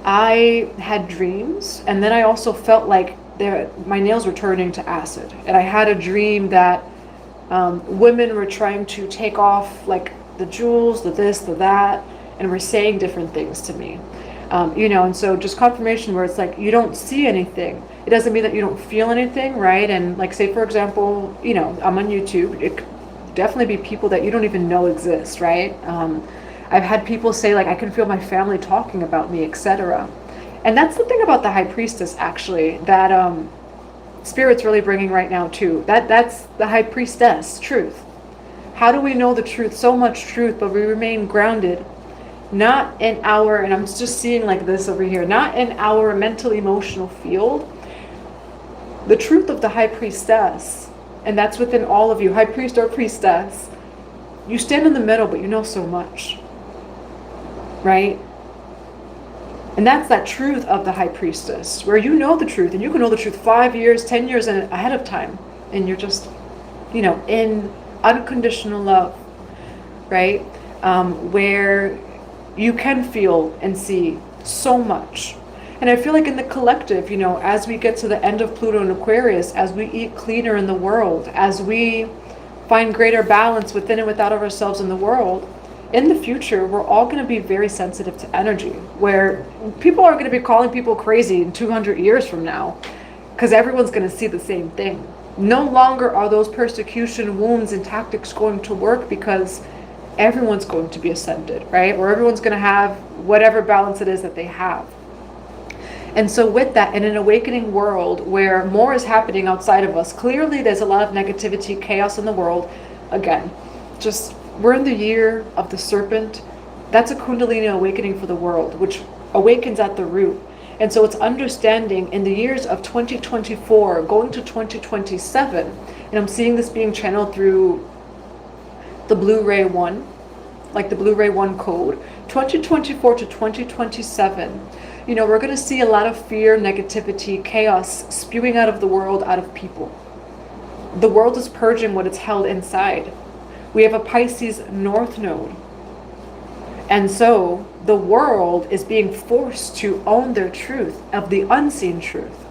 I had dreams, and then I also felt like my nails were turning to acid. And I had a dream that women were trying to take off like the jewels, the this, the that, and were saying different things to me. And so just confirmation where it's like, you don't see anything. It doesn't mean that you don't feel anything, right? And like, say, for example, I'm on YouTube. It could definitely be people that you don't even know exist, right? I've had people say, like, I can feel my family talking about me, etc. And that's the thing about the High Priestess, actually, that Spirit's really bringing right now, too. That's the High Priestess, truth. How do we know the truth? So much truth, but we remain grounded. Not in our, and I'm just seeing like this over here, not in our mental emotional field. The truth of the High Priestess, and that's within all of you, High Priest or Priestess, you stand in the middle, but you know so much, right? And that's that truth of the High Priestess, where you know the truth, and you can know the truth 5 years, 10 years ahead of time, and you're just, in unconditional love, right? Where you can feel and see so much. And I feel like in the collective, as we get to the end of Pluto and Aquarius, as we eat cleaner in the world, as we find greater balance within and without of ourselves in the world, in the future, we're all going to be very sensitive to energy, where people are going to be calling people crazy in 200 years from now, because everyone's going to see the same thing. No longer are those persecution wounds and tactics going to work, because everyone's going to be ascended, right? Or everyone's going to have whatever balance it is that they have. And so with that, in an awakening world where more is happening outside of us, clearly there's a lot of negativity, chaos in the world. Again, we're in the year of the serpent. That's a Kundalini awakening for the world, which awakens at the root. And so it's understanding in the years of 2024, going to 2027, and I'm seeing this being channeled through the Blu-ray 1, like the Blu-ray 1 code, 2024 to 2027, we're going to see a lot of fear, negativity, chaos spewing out of the world, out of people. The world is purging what it's held inside. We have a Pisces North Node. And so the world is being forced to own their truth, of the unseen truth.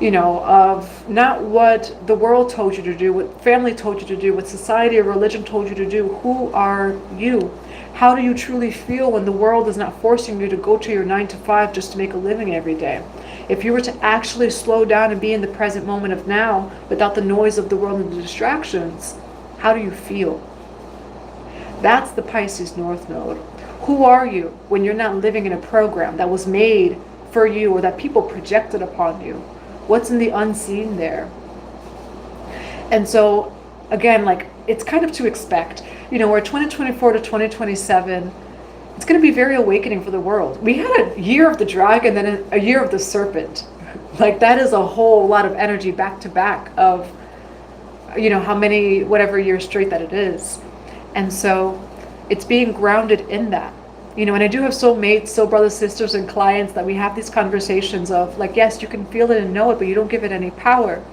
Of not what the world told you to do, what family told you to do, what society or religion told you to do. Who are you? How do you truly feel when the world is not forcing you to go to your 9 to 5 just to make a living every day? If you were to actually slow down and be in the present moment of now, without the noise of the world and the distractions, how do you feel? That's the Pisces North Node. Who are you when you're not living in a program that was made for you or that people projected upon you? What's in the unseen there? And so, again, like, it's kind of to expect. We're 2024 to 2027. It's going to be very awakening for the world. We had a year of the dragon, then a year of the serpent. Like, that is a whole lot of energy back to back of, how many, whatever years straight that it is. And so it's being grounded in that. And I do have soulmates, soul brothers, sisters, and clients that we have these conversations of, like, yes, you can feel it and know it, but you don't give it any power.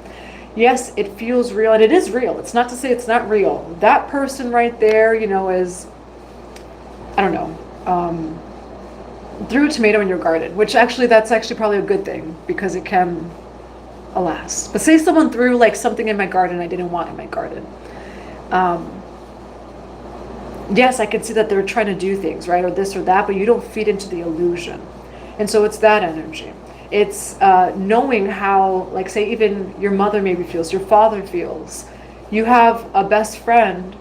Yes, it feels real, and it is real. It's not to say it's not real. That person right there, is, I don't know, threw a tomato in your garden, which that's actually probably a good thing, because it can, alas. But say someone threw, like, something in my garden I didn't want in my garden. Yes, I can see that they're trying to do things, right, or this or that, but you don't feed into the illusion. And so it's that energy. It's knowing how, like, say, even your mother maybe feels, your father feels. You have a best friend.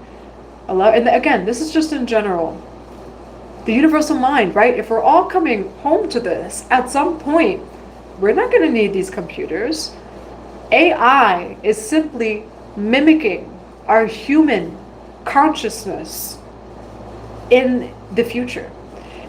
And again, this is just in general. The universal mind, right? If we're all coming home to this, at some point, we're not going to need these computers. AI is simply mimicking our human consciousness in the future.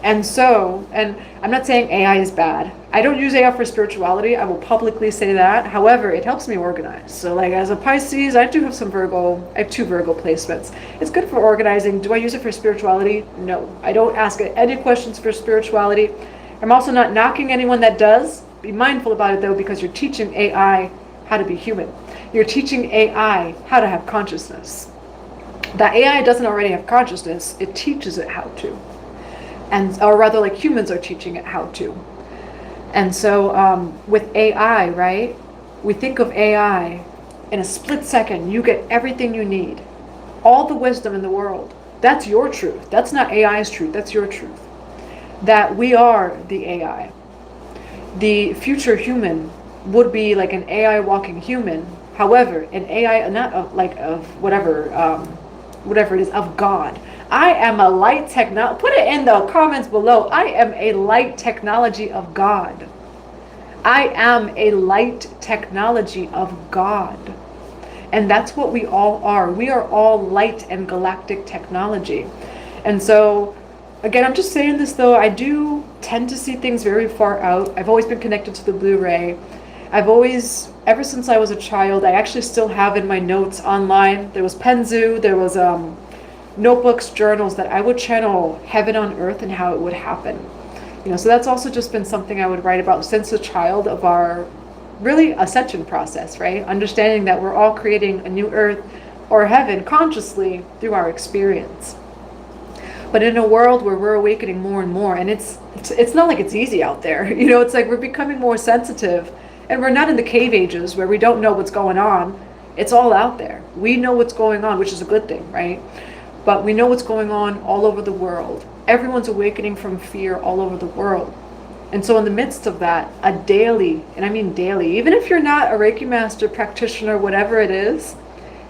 And so, and I'm not saying AI is bad. I don't use AI for spirituality. I will publicly say that. However, it helps me organize. So, like, as a Pisces, I do have some Virgo. I have 2 Virgo placements. It's good for organizing. Do I use it for spirituality? No. I don't ask it any questions for spirituality. I'm also not knocking anyone that does. Be mindful about it, though, because you're teaching AI how to be human. You're teaching AI how to have consciousness. That AI doesn't already have consciousness, it teaches it how to. And, or rather, like humans are teaching it how to. And so with AI, right, we think of AI, in a split second, you get everything you need. All the wisdom in the world. That's your truth. That's not AI's truth, that's your truth. That we are the AI. The future human would be like an AI walking human. However, an AI, not of, like of whatever it is, of God. I am a light technology. Put it in the comments below. I am a light technology of God. I am a light technology of God. And that's what we all are. We are all light and galactic technology. And so, again, I'm just saying this though, I do tend to see things very far out. I've always been connected to the Blu-ray. I've always, ever since I was a child, I actually still have in my notes online, there was Penzu, there was notebooks, journals that I would channel heaven on earth and how it would happen. You know, so that's also just been something I would write about since a child of our really ascension process, right? Understanding that we're all creating a new earth or heaven consciously through our experience. But in a world where we're awakening more and more, and it's not like it's easy out there, you know, it's like we're becoming more sensitive, and we're not in the cave ages where we don't know what's going on. It's all out there. We know what's going on, which is a good thing, right? But we know what's going on all over the world. Everyone's awakening from fear all over the world. And so in the midst of that, a daily, and I mean daily, even if you're not a Reiki master, practitioner, whatever it is,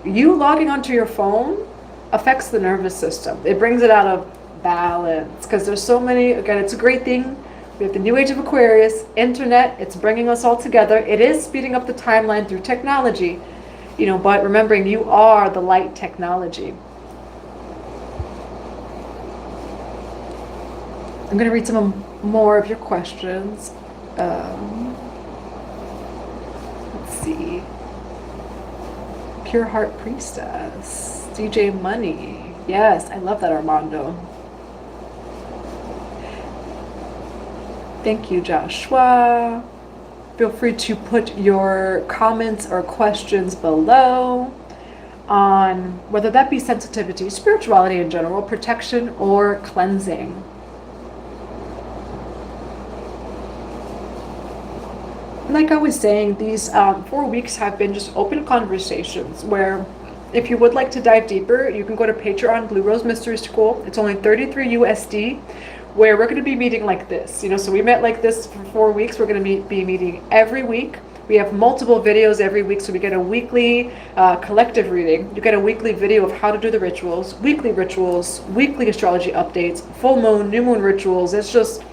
you logging onto your phone affects the nervous system. It brings it out of balance because there's so many, again, it's a great thing. We have the new age of Aquarius, internet, it's bringing us all together. It is speeding up the timeline through technology, you know, but remembering you are the light technology. I'm going to read some more of your questions. Let's see. Pure Heart Priestess. DJ Money. Yes, I love that, Armando. Thank you, Joshua. Feel free to put your comments or questions below on whether that be sensitivity, spirituality in general, protection, or cleansing. Like I was saying, these 4 weeks have been just open conversations where if you would like to dive deeper, you can go to Patreon, Blue Rose Mystery School. It's only $33 USD, where we're going to be meeting like this. You know, so we met like this for 4 weeks. We're going to be meeting every week. We have multiple videos every week, so we get a weekly collective reading. You get a weekly video of how to do the rituals, weekly astrology updates, full moon, new moon rituals. It's just,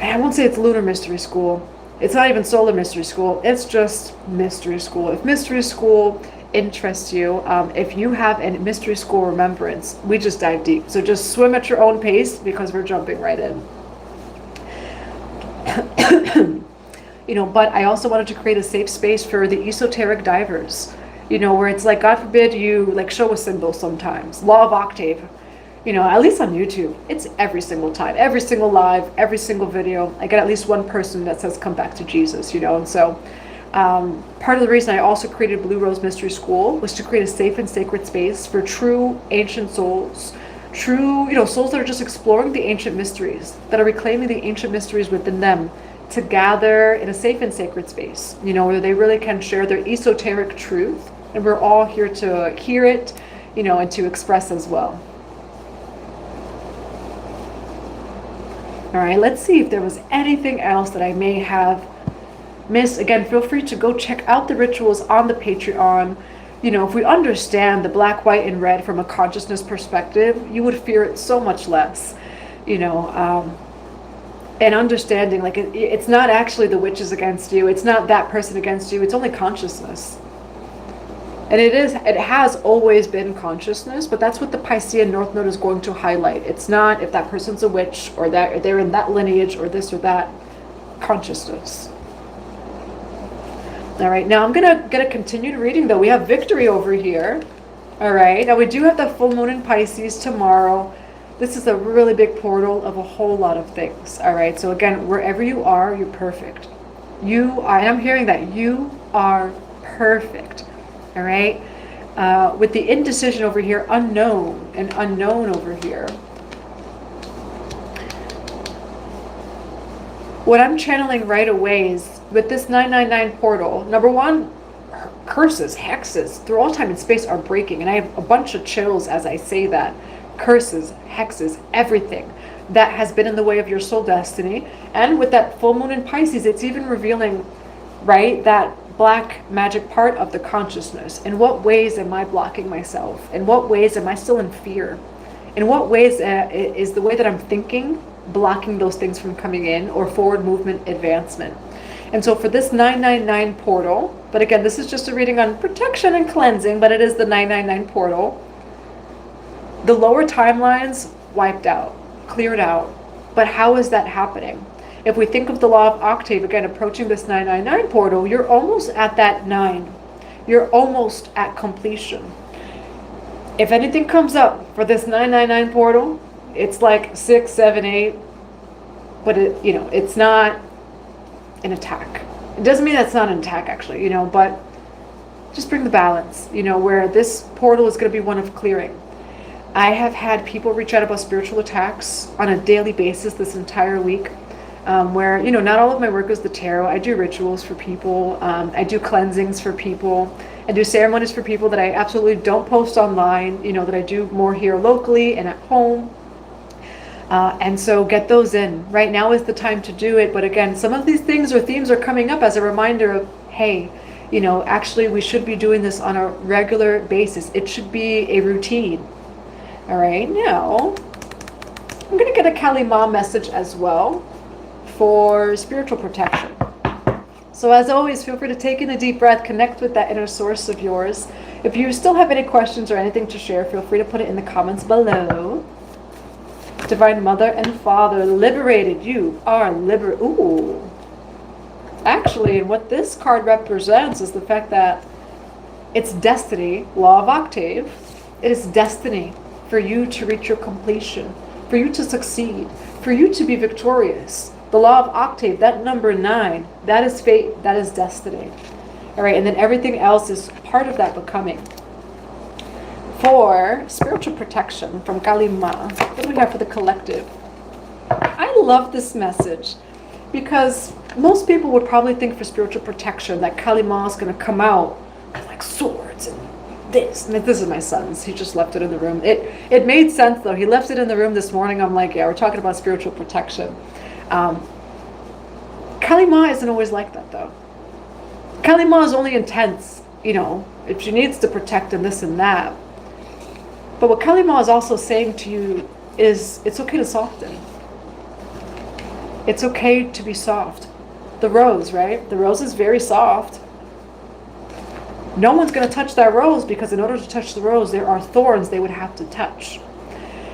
I won't say it's lunar mystery school. It's not even solar mystery school. It's just mystery school. If mystery school interests you, if you have a mystery school remembrance, we just dive deep. So just swim at your own pace because we're jumping right in. You know, but I also wanted to create a safe space for the esoteric divers. You know, where it's like, God forbid you like show a symbol sometimes. Law of octave. You know, at least on YouTube, it's every single time, every single live, every single video, I get at least one person that says, come back to Jesus, you know. And so part of the reason I also created Blue Rose Mystery School was to create a safe and sacred space for true ancient souls, true, you know, souls that are just exploring the ancient mysteries, that are reclaiming the ancient mysteries within them, to gather in a safe and sacred space, you know, where they really can share their esoteric truth. And we're all here to hear it, you know, and to express as well. All right, let's see if there was anything else that I may have missed. Again, feel free to go check out the rituals on the Patreon. You know, if we understand the black, white, and red from a consciousness perspective, you would fear it so much less, you know, and understanding like it's not actually the witches against you. It's not that person against you. It's only consciousness. And it has always been consciousness, but that's what the Piscean North Node is going to highlight. It's not if that person's a witch or that they're in that lineage or this or that. Consciousness. All right, now I'm gonna get a continued reading though. We have victory over here. All right, now we do have the full moon in Pisces tomorrow. This is a really big portal of a whole lot of things. All right, so again, wherever you are, you're perfect. I am hearing that you are perfect. All right. With the indecision over here, unknown, and unknown over here. What I'm channeling right away is with this 999 portal, number one, curses, hexes through all time and space are breaking. And I have a bunch of chills as I say that. Curses, hexes, everything that has been in the way of your soul destiny. And with that full moon in Pisces, it's even revealing, right, that black magic part of the consciousness. In what ways am I blocking myself? In what ways am I still in fear? In what ways is the way that I'm thinking blocking those things from coming in, or forward movement, advancement? And so for this 999 portal, but again, this is just a reading on protection and cleansing, but it is the 999 portal. The lower timelines wiped out, cleared out. But how is that happening? If we think of the law of octave, again, approaching this 999 portal, you're almost at that 9. You're almost at completion. If anything comes up for this 999 portal, it's like 6, 7, 8, but it's not an attack. It doesn't mean that's not an attack, actually, but just bring the balance, where this portal is going to be one of clearing. I have had people reach out about spiritual attacks on a daily basis this entire week, where, not all of my work is the tarot. I do rituals for people. I do cleansings for people. I do ceremonies for people that I absolutely don't post online, that I do more here locally and at home. And so get those in. Right now is the time to do it. But again, some of these things or themes are coming up as a reminder of, hey, actually we should be doing this on a regular basis. It should be a routine. All right, now I'm going to get a Kali Ma message as well for spiritual protection. So as always, feel free to take in a deep breath, connect with that inner source of yours. If you still have any questions or anything to share, feel free to put it in the comments below. Divine Mother and Father, liberated, you are liberated. Ooh. Actually, and what this card represents is the fact that it's destiny, law of octave. It is destiny for you to reach your completion, for you to succeed, for you to be victorious. The law of octave, that number 9, that is fate, that is destiny. All right, and then everything else is part of that becoming. For spiritual protection from Kali Ma, what do we have for the collective? I love this message because most people would probably think for spiritual protection that Kali Ma is going to come out with like swords and this. And this is my son's. He just left it in the room. It made sense though. He left it in the room this morning. I'm like, yeah, we're talking about spiritual protection. Kali Ma isn't always like that though. Kali Ma is only intense, if she needs to protect and this and that. But what Kali Ma is also saying to you is it's okay to soften. It's okay to be soft. The rose, right? The rose is very soft. No one's going to touch that rose because in order to touch the rose, there are thorns they would have to touch.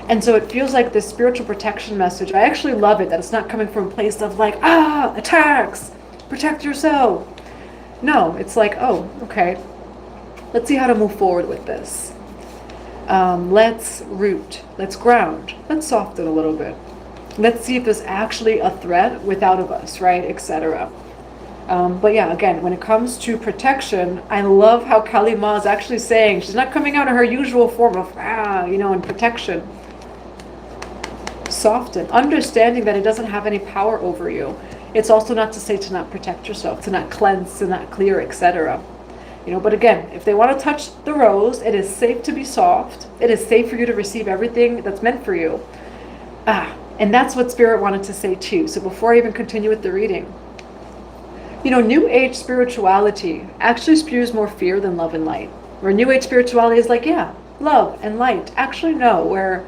And so it feels like this spiritual protection message. I actually love it that it's not coming from a place of like, attacks, protect yourself. No, it's like, oh, okay. Let's see how to move forward with this. Let's root, let's ground, let's soften a little bit. Let's see if there's actually a threat without of us, right, etc. But yeah, again, when it comes to protection, I love how Kali Ma is actually saying, she's not coming out in her usual form of, in protection. Soften, understanding that it doesn't have any power over you. It's also not to say to not protect yourself, to not cleanse, to not clear, etc. But again, if they want to touch the rose, it is safe to be soft. It is safe for you to receive everything that's meant for you. And that's what Spirit wanted to say too. So before I even continue with the reading, New Age spirituality actually spews more fear than love and light. Where New Age spirituality is like, yeah, love and light. Actually, no, where,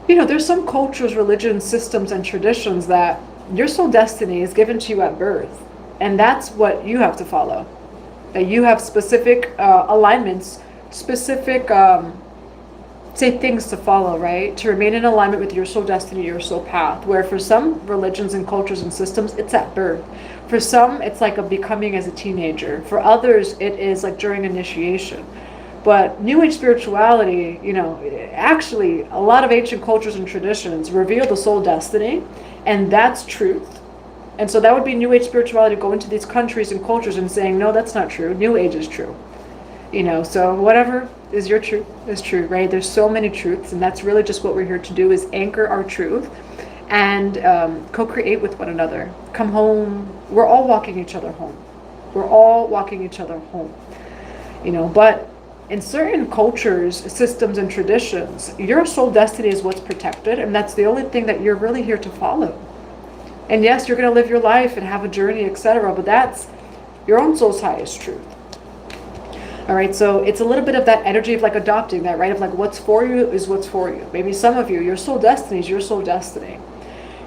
there's some cultures, religions, systems, and traditions that your soul destiny is given to you at birth. And that's what you have to follow. That you have specific alignments, specific, things to follow, right? To remain in alignment with your soul destiny, your soul path. Where for some religions and cultures and systems, it's at birth. For some, it's like a becoming as a teenager. For others, it is like during initiation. But New Age spirituality, actually, a lot of ancient cultures and traditions reveal the soul destiny, and that's truth. And so that would be New Age spirituality to go into these countries and cultures and saying, no, that's not true. New Age is true. So whatever is your truth is true, right? There's so many truths, and that's really just what we're here to do, is anchor our truth and co-create with one another. Come home. We're all walking each other home. We're all walking each other home. But in certain cultures, systems, and traditions, your soul destiny is what's protected, and that's the only thing that you're really here to follow. And yes, you're going to live your life and have a journey, etc., but that's your own soul's highest truth. All right, so it's a little bit of that energy of like adopting that, right? Of like, what's for you is what's for you. Maybe some of you, your soul destiny is your soul destiny,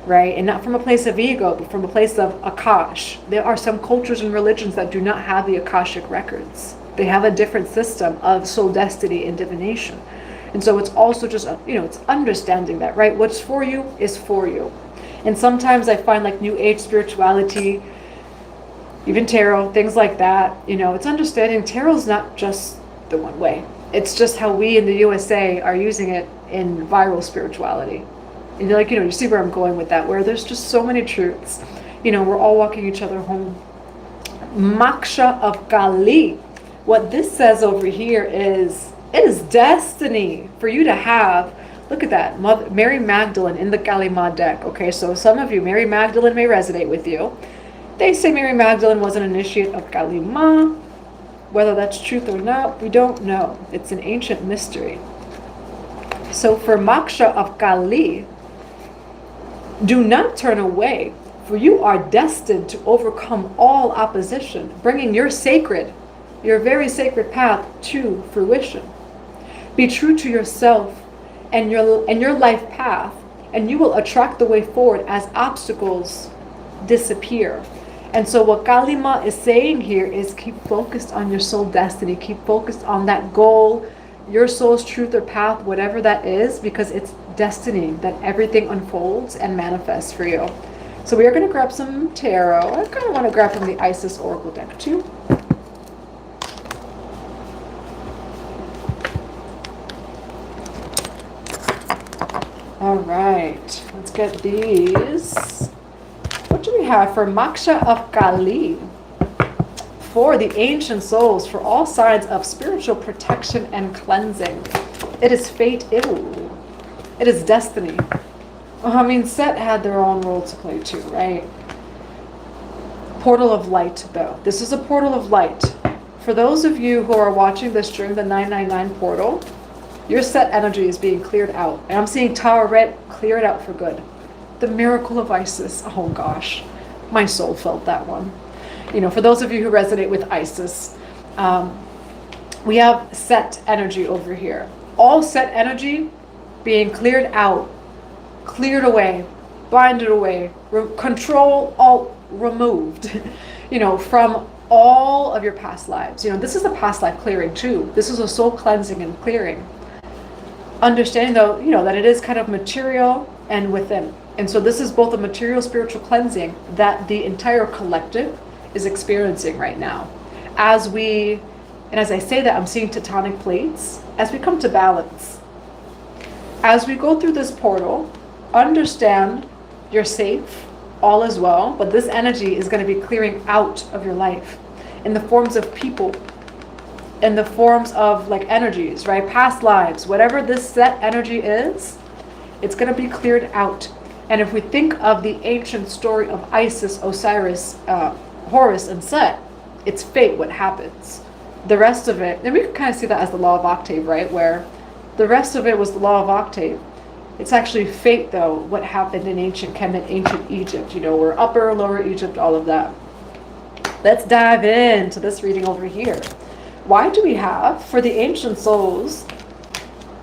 right? And not from a place of ego, but from a place of Akash. There are some cultures and religions that do not have the Akashic records. They have a different system of soul destiny and divination. And so it's also just, it's understanding that, right? What's for you is for you. And sometimes I find like New Age spirituality, even tarot, things like that, it's understanding tarot's not just the one way. It's just how we in the USA are using it in viral spirituality. And you're like, you see where I'm going with that, where there's just so many truths. We're all walking each other home. Moksha of Kali. What this says over here is, it is destiny for you to have, look at that, Mary Magdalene in the Kali Ma deck. Okay, so some of you, Mary Magdalene may resonate with you. They say Mary Magdalene was an initiate of Kali Ma. Whether that's truth or not, we don't know. It's an ancient mystery. So for Moksha of Kali, do not turn away, for you are destined to overcome all opposition, bringing your very sacred path to fruition. Be true to yourself and your life path, and you will attract the way forward as obstacles disappear. And so what Kalima is saying here is keep focused on your soul destiny. Keep focused on that goal, your soul's truth or path, whatever that is, because it's destiny that everything unfolds and manifests for you. So we are going to grab some tarot. I kind of want to grab from the Isis Oracle deck too. All right, let's get these. What do we have for Moksha of Kali? For the ancient souls, for all signs of spiritual protection and cleansing. It is fate. Ew. It is destiny. Set had their own role to play too, right? Portal of light, though. This is a portal of light. For those of you who are watching this during the 999 portal, your set energy is being cleared out. And I'm seeing Tower Red, clear it out for good. The miracle of Isis. Oh gosh, my soul felt that one. For those of you who resonate with Isis, we have set energy over here. All set energy being cleared out, cleared away, binded away, control all removed, from all of your past lives. This is a past life clearing too. This is a soul cleansing and clearing. Understanding though, that it is kind of material and within. And so this is both a material spiritual cleansing that the entire collective is experiencing right now. As I say that, I'm seeing tectonic plates as we come to balance. As we go through this portal, understand you're safe, all is well, but this energy is going to be clearing out of your life in the forms of people, in the forms of like energies, right? Past lives, whatever this set energy is, it's going to be cleared out. And if we think of the ancient story of Isis, Osiris, Horus, and Set, it's fate what happens. The rest of it, and we can kind of see that as the law of octave, right? Where the rest of it was the law of octave. It's actually fate, though, what happened in ancient Kemet, ancient Egypt, or upper, lower Egypt, all of that. Let's dive into this reading over here. Why do we have, for the ancient souls,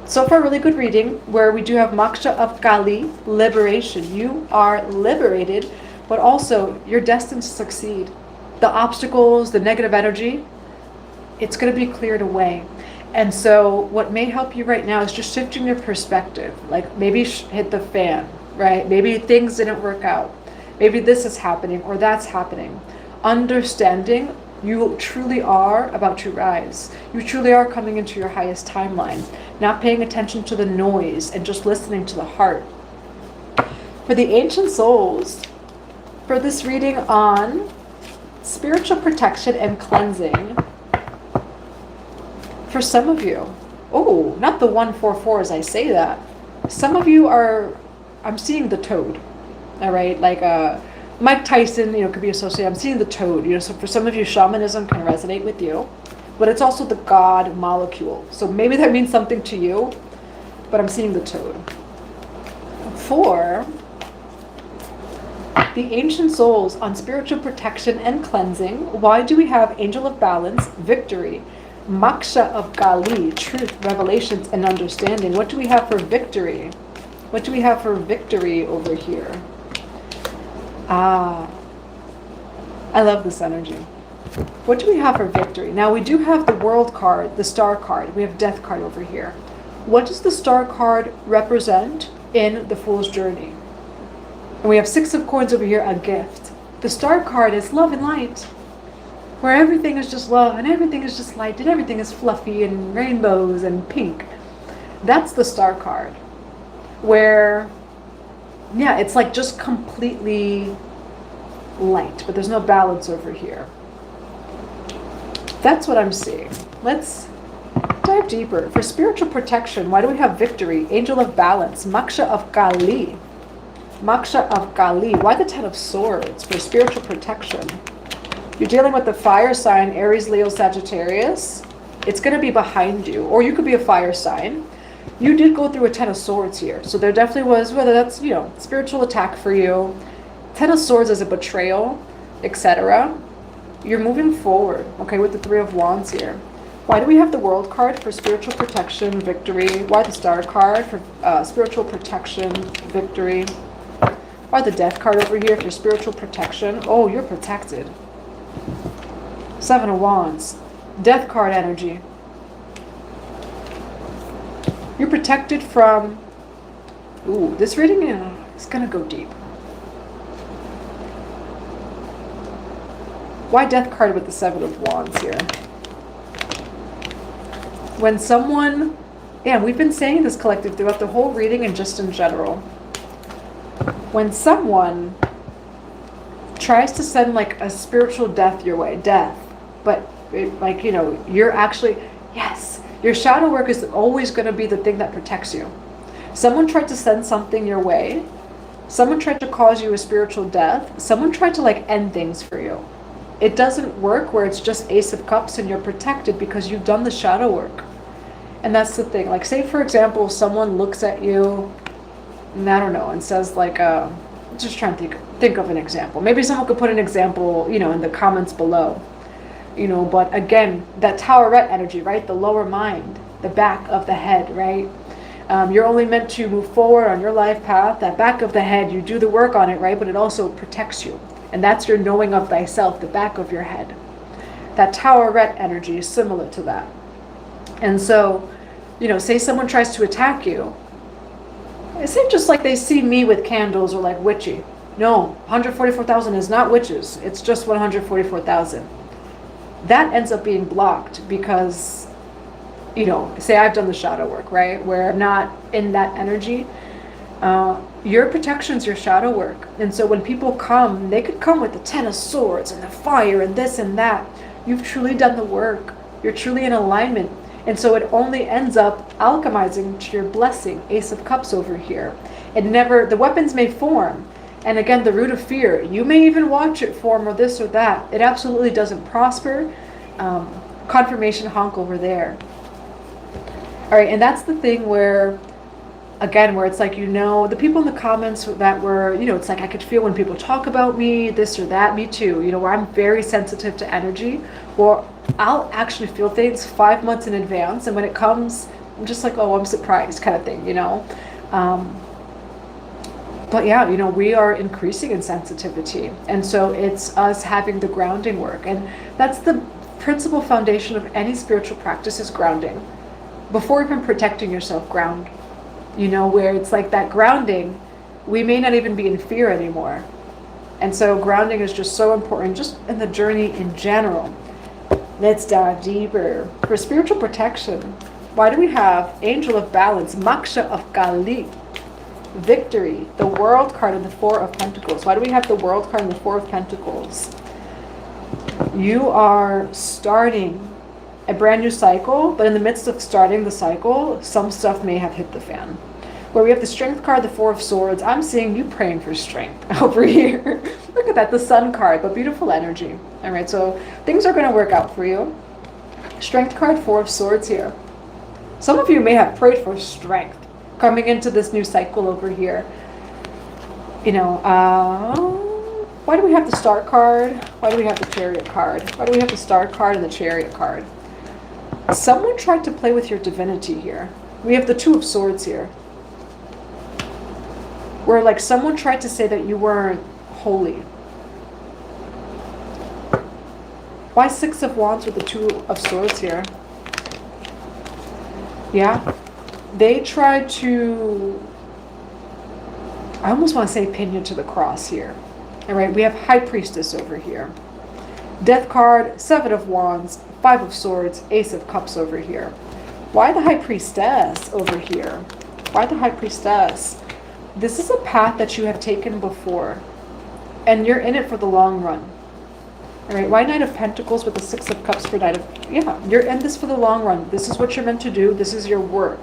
so far really good reading, where we do have Moksha of Kali, liberation. You are liberated, but also you're destined to succeed. The obstacles, the negative energy, it's going to be cleared away. And so what may help you right now is just shifting your perspective. Like maybe hit the fan, right? Maybe things didn't work out. Maybe this is happening or that's happening. Understanding you truly are about to rise. You truly are coming into your highest timeline. Not paying attention to the noise and just listening to the heart. For the ancient souls, for this reading on spiritual protection and cleansing, For some of you, oh, not the 144 as I say that. Some of you are, I'm seeing the toad, all right? Like Mike Tyson, could be associated. I'm seeing the toad, so for some of you, shamanism can resonate with you, but it's also the God molecule. So maybe that means something to you, but I'm seeing the toad. For the ancient souls on spiritual protection and cleansing, why do we have Angel of Balance, Victory, Moksha of Kali, Truth, Revelations, and Understanding? What do we have for victory? What do we have for victory over here? I love this energy. What do we have for victory? Now we do have the World card, the Star card. We have Death card over here. What does the Star card represent in the Fool's Journey? And we have 6 of Coins over here, a gift. The Star card is love and light, where everything is just love and everything is just light and everything is fluffy and rainbows and pink. That's the Star card, where, yeah, it's like just completely light, but there's no balance over here. That's what I'm seeing. Let's dive deeper. For spiritual protection, why do we have Victory, Angel of Balance, Moksha of Kali? Moksha of Kali. Why the 10 of Swords for spiritual protection? You're dealing with the fire sign, Aries, Leo, Sagittarius. It's going to be behind you. Or you could be a fire sign. You did go through a 10 of Swords here. So there definitely was, whether that's, spiritual attack for you. 10 of Swords is a betrayal, etc. You're moving forward, okay, with the 3 of Wands here. Why do we have the World card for spiritual protection, victory? Why the Star card for spiritual protection, victory? Why the Death card over here for spiritual protection? Oh, you're protected. 7 of Wands. Death card energy. You're protected from... Ooh, this reading is going to go deep. Why Death card with the 7 of Wands here? When someone... Yeah, we've been saying this collective throughout the whole reading and just in general. When someone tries to send like a spiritual death your way, but you're actually, yes, your shadow work is always going to be the thing that protects you. Someone tried to send something your way, someone tried to cause you a spiritual death, someone tried to end things for you. It doesn't work where it's just Ace of Cups and you're protected because you've done the shadow work. And that's the thing. Like, say for example, someone looks at you, and I don't know, and says just trying to think of an example. Maybe someone could put an example, in the comments below. But again, that Towerette energy, right? The lower mind, the back of the head, right? You're only meant to move forward on your life path. That back of the head, you do the work on it, right? But it also protects you. And that's your knowing of thyself, the back of your head. That Towerette energy is similar to that. And so, say someone tries to attack you. It's not just like they see me with candles or like witchy. No, 144,000 is not witches. It's just 144,000. That ends up being blocked because, say I've done the shadow work, right? Where I'm not in that energy. Your protection's your shadow work. And so when people come, they could come with the 10 of Swords and the fire and this and that. You've truly done the work. You're truly in alignment. And so it only ends up alchemizing to your blessing, Ace of Cups over here. The weapons may form. And again, the root of fear, you may even watch it form or this or that. It absolutely doesn't prosper. Confirmation honk over there. All right, and that's the thing where, again, where it's like, the people in the comments that were, it's like I could feel when people talk about me, this or that, me too, where I'm very sensitive to energy, or I'll actually feel things 5 months in advance, and when it comes, I'm just like, oh, I'm surprised kind of thing, But yeah, we are increasing in sensitivity, and so it's us having the grounding work, and that's the principal foundation of any spiritual practice is grounding. Before even protecting yourself, ground. Where it's like that grounding, we may not even be in fear anymore. And so grounding is just so important, just in the journey in general. Let's dive deeper. For spiritual protection, why do we have Angel of Balance, Moksha of Kali, Victory, the World card and the 4 of Pentacles? Why do we have the World card and the 4 of Pentacles? You are starting a brand new cycle, but in the midst of starting the cycle, some stuff may have hit the fan. Where we have the Strength card, the Four of Swords, I'm seeing you praying for strength over here. Look at that, the Sun card, but beautiful energy. All right, so things are going to work out for you. Strength card, Four of Swords here. Some of you may have prayed for strength coming into this new cycle over here. You know, why do we have the Star card? Why do we have the Chariot card? Why do we have the Star card and the Chariot card? Someone tried to play with your divinity here. We have the Two of Swords here. Where like someone tried to say that you weren't holy. Why Six of Wands with the Two of Swords here? Yeah. They tried to, I almost want to say pin you to the cross here. All right, we have High Priestess over here. Death card, Seven of Wands, Five of Swords, Ace of Cups over here. Why the High Priestess over here? Why the High Priestess? This is a path that you have taken before, and you're in it for the long run. All right, why Knight of Pentacles with the Six of Cups for Knight of... Yeah, you're in this for the long run. This is what you're meant to do. This is your work.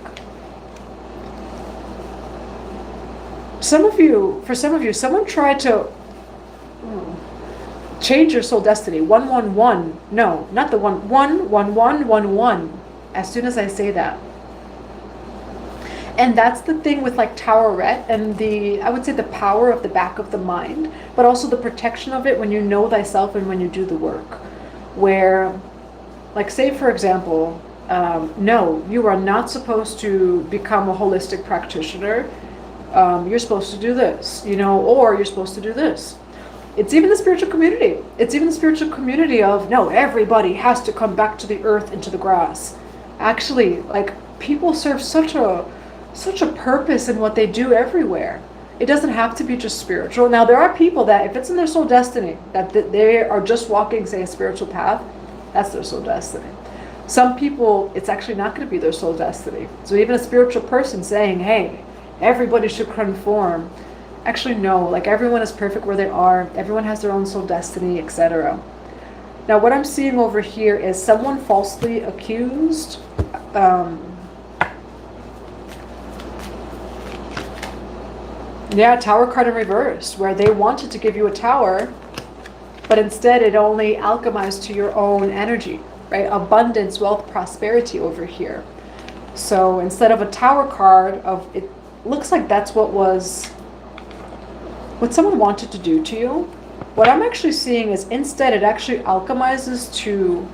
For some of you, someone tried to change your soul destiny. 111. No, not the 11111. As soon as I say that. And that's the thing with like Towerette and I would say the power of the back of the mind, but also the protection of it when you know thyself and when you do the work. Where, like say for example, no, you are not supposed to become a holistic practitioner. You're supposed to do this, you know, or you're supposed to do this. It's even the spiritual community. It's even the spiritual community of, no, everybody has to come back to the earth and to the grass. Actually, like, people serve such a purpose in what they do everywhere. It doesn't have to be just spiritual. Now, there are people that, if it's in their soul destiny, that they are just walking, say, a spiritual path, that's their soul destiny. Some people, it's actually not going to be their soul destiny. So even a spiritual person saying, hey, everybody should conform. Actually, no, like everyone is perfect where they are. Everyone has their own soul destiny, etc. Now, what I'm seeing over here is someone falsely accused. Yeah, Tower card in reverse, where they wanted to give you a tower, but instead it only alchemized to your own energy, right? Abundance, wealth, prosperity over here. So instead of a Tower card, it looks like that's what someone wanted to do to you. What I'm actually seeing is instead it actually alchemizes to,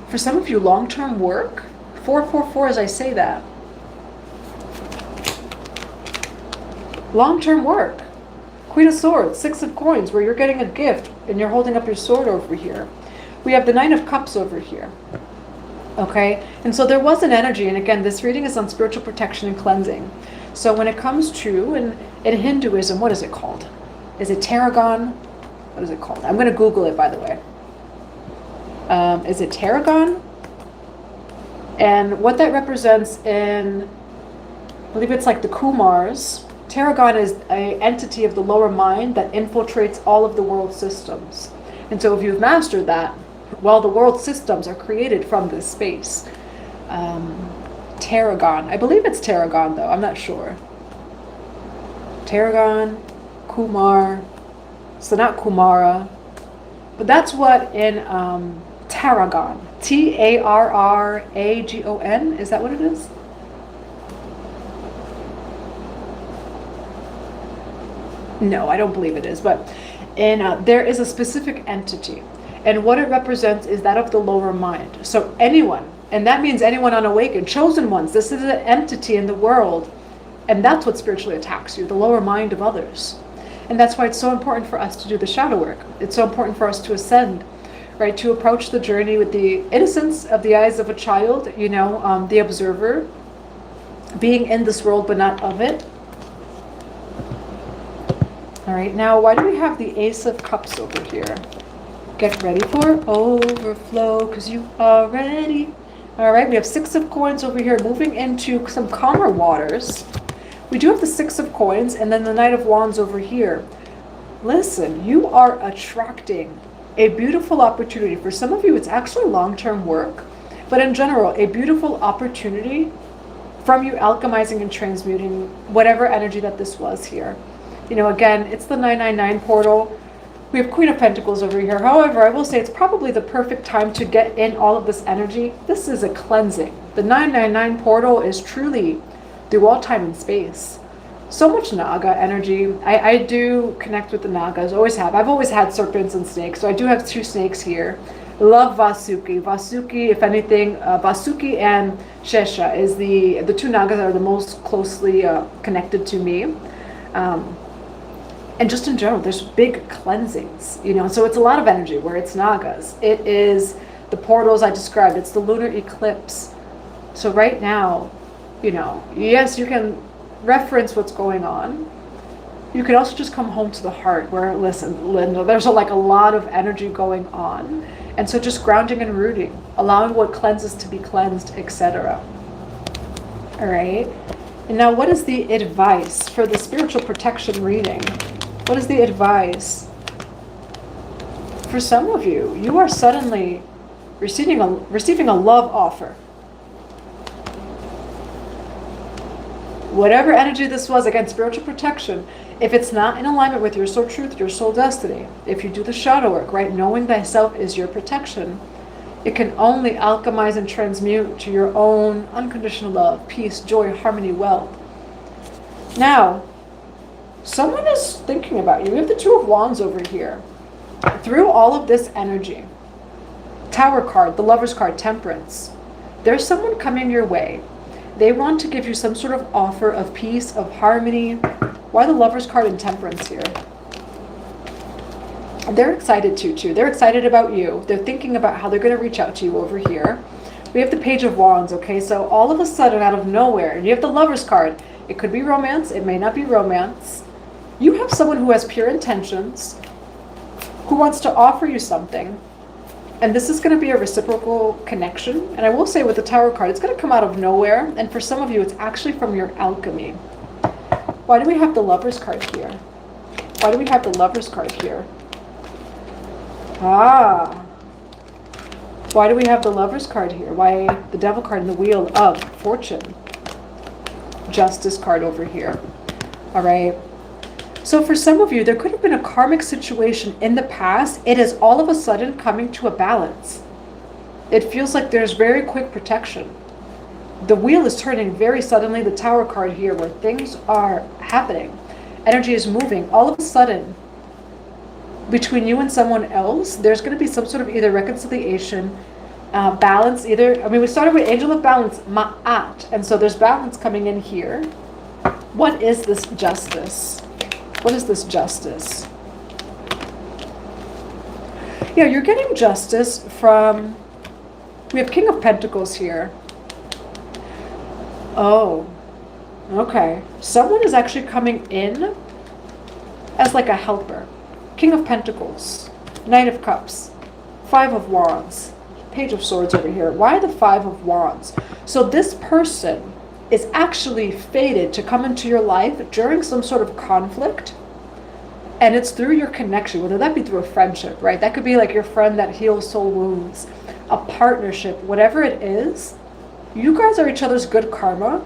for some of you, long-term work. 444 as I say that. Long-term work. Queen of Swords, Six of Coins, where you're getting a gift and you're holding up your sword over here. We have the Nine of Cups over here. Okay, and so there was an energy, and again, this reading is on spiritual protection and cleansing. So when it comes to, in Hinduism, what is it called? Is it tarragon? What is it called? I'm going to Google it, by the way. Is it tarragon? And what that represents in, I believe it's like the Kumars. Tarragon is an entity of the lower mind that infiltrates all of the world systems. And so if you've mastered that, well, the world systems are created from this space. Tarragon. I believe it's tarragon, though. I'm not sure. Tarragon, Kumar. So not Kumara. But that's what in tarragon. Tarragon. Is that what it is? No, I don't believe it is. But there is a specific entity. And what it represents is that of the lower mind. So anyone, and that means anyone unawakened, chosen ones. This is an entity in the world. And that's what spiritually attacks you, the lower mind of others. And that's why it's so important for us to do the shadow work. It's so important for us to ascend, right? To approach the journey with the innocence of the eyes of a child, you know, the observer, being in this world but not of it. All right, now why do we have the Ace of Cups over here? Get ready for overflow, because you are ready. All right, we have Six of Coins over here, moving into some calmer waters. We do have the Six of Coins, and then the Knight of Wands over here. Listen, you are attracting a beautiful opportunity. For some of you, it's actually long-term work, But in general, a beautiful opportunity from you alchemizing and transmuting whatever energy that this was here. You know, again, it's the 999 portal. We have Queen of Pentacles over here. However, I will say it's probably the perfect time to get in all of this energy. This is a cleansing. The 999 portal is truly through all time and space. So much Naga energy. I do connect with the Nagas, always have. I've always had serpents and snakes, so I do have 2 snakes here. Love Vasuki. Vasuki, if anything, Vasuki and Shesha is the 2 Nagas that are the most closely connected to me. And just in general, there's big cleansings, you know, so it's a lot of energy where it's Nagas. It is the portals I described. It's the lunar eclipse. So right now, you know, yes, you can reference what's going on. You can also just come home to the heart where, listen, Linda, there's a lot of energy going on. And so just grounding and rooting, allowing what cleanses to be cleansed, etc. All right. And now what is the advice for the spiritual protection reading? What is the advice? For some of you, you are suddenly receiving a love offer. Whatever energy this was, again, spiritual protection, if it's not in alignment with your soul truth, your soul destiny, if you do the shadow work, right, knowing thyself is your protection, it can only alchemize and transmute to your own unconditional love, peace, joy, harmony, wealth. Now, someone is thinking about you. We have the 2 of Wands over here. Through all of this energy, Tower card, the Lover's card, Temperance, there's someone coming your way. They want to give you some sort of offer of peace, of harmony. Why the Lover's card and Temperance here? They're excited too. They're excited about you. They're thinking about how they're going to reach out to you over here. We have the Page of Wands, okay? So all of a sudden, out of nowhere, and you have the Lover's card. It could be romance. It may not be romance. You have someone who has pure intentions, who wants to offer you something. And this is going to be a reciprocal connection. And I will say with the Tower card, it's going to come out of nowhere. And for some of you, it's actually from your alchemy. Why do we have the Lover's card here? Why do we have the Lover's card here? Why do we have the Lover's card here? Why the Devil card and the Wheel of Fortune? Justice card over here. All right. So for some of you, there could have been a karmic situation in the past. It is all of a sudden coming to a balance. It feels like there's very quick protection. The wheel is turning very suddenly. The Tower card here, where things are happening. Energy is moving. All of a sudden, between you and someone else, there's going to be some sort of either reconciliation, balance. We started with Angel of Balance, Ma'at. And so there's balance coming in here. What is this Justice? What is this Justice? Yeah, you're getting justice from... We have King of Pentacles here. Oh, okay. Someone is actually coming in as like a helper. King of Pentacles, Knight of Cups, 5 of Wands, Page of Swords over here. Why the 5 of Wands? So this person is actually fated to come into your life during some sort of conflict. And it's through your connection, whether that be through a friendship, right? That could be like your friend that heals soul wounds, a partnership, whatever it is. You guys are each other's good karma,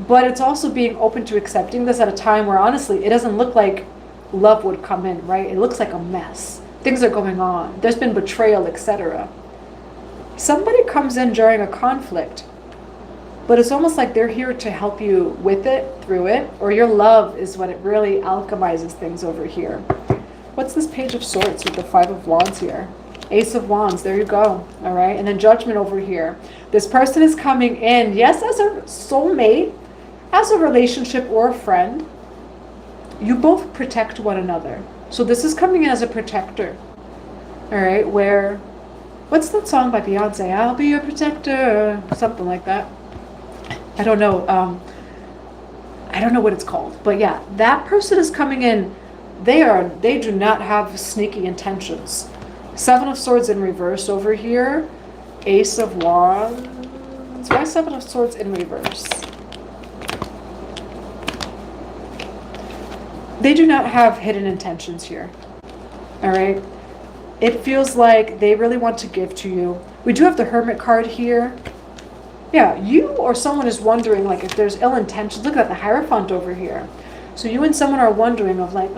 but it's also being open to accepting this at a time where honestly, it doesn't look like love would come in, right? It looks like a mess. Things are going on. There's been betrayal, etc. Somebody comes in during a conflict, but it's almost like they're here to help you with it, through it, or your love is what it really alchemizes things over here. What's this Page of Swords with the 5 of Wands here? Ace of Wands, there you go. All right, and then Judgment over here. This person is coming in, yes, as a soulmate, as a relationship or a friend. You both protect one another. So this is coming in as a protector. All right, where, what's that song by Beyonce? I'll be your protector, something like that. I don't know what it's called, but yeah, that person is coming in. They do not have sneaky intentions. 7 of Swords in reverse over here. Ace of Wands. Why 7 of Swords in reverse? They do not have hidden intentions here. All right. It feels like they really want to give to you. We do have the Hermit card here. Yeah, you or someone is wondering, like, if there's ill intentions. Look at the Hierophant over here. So you and someone are wondering of, like,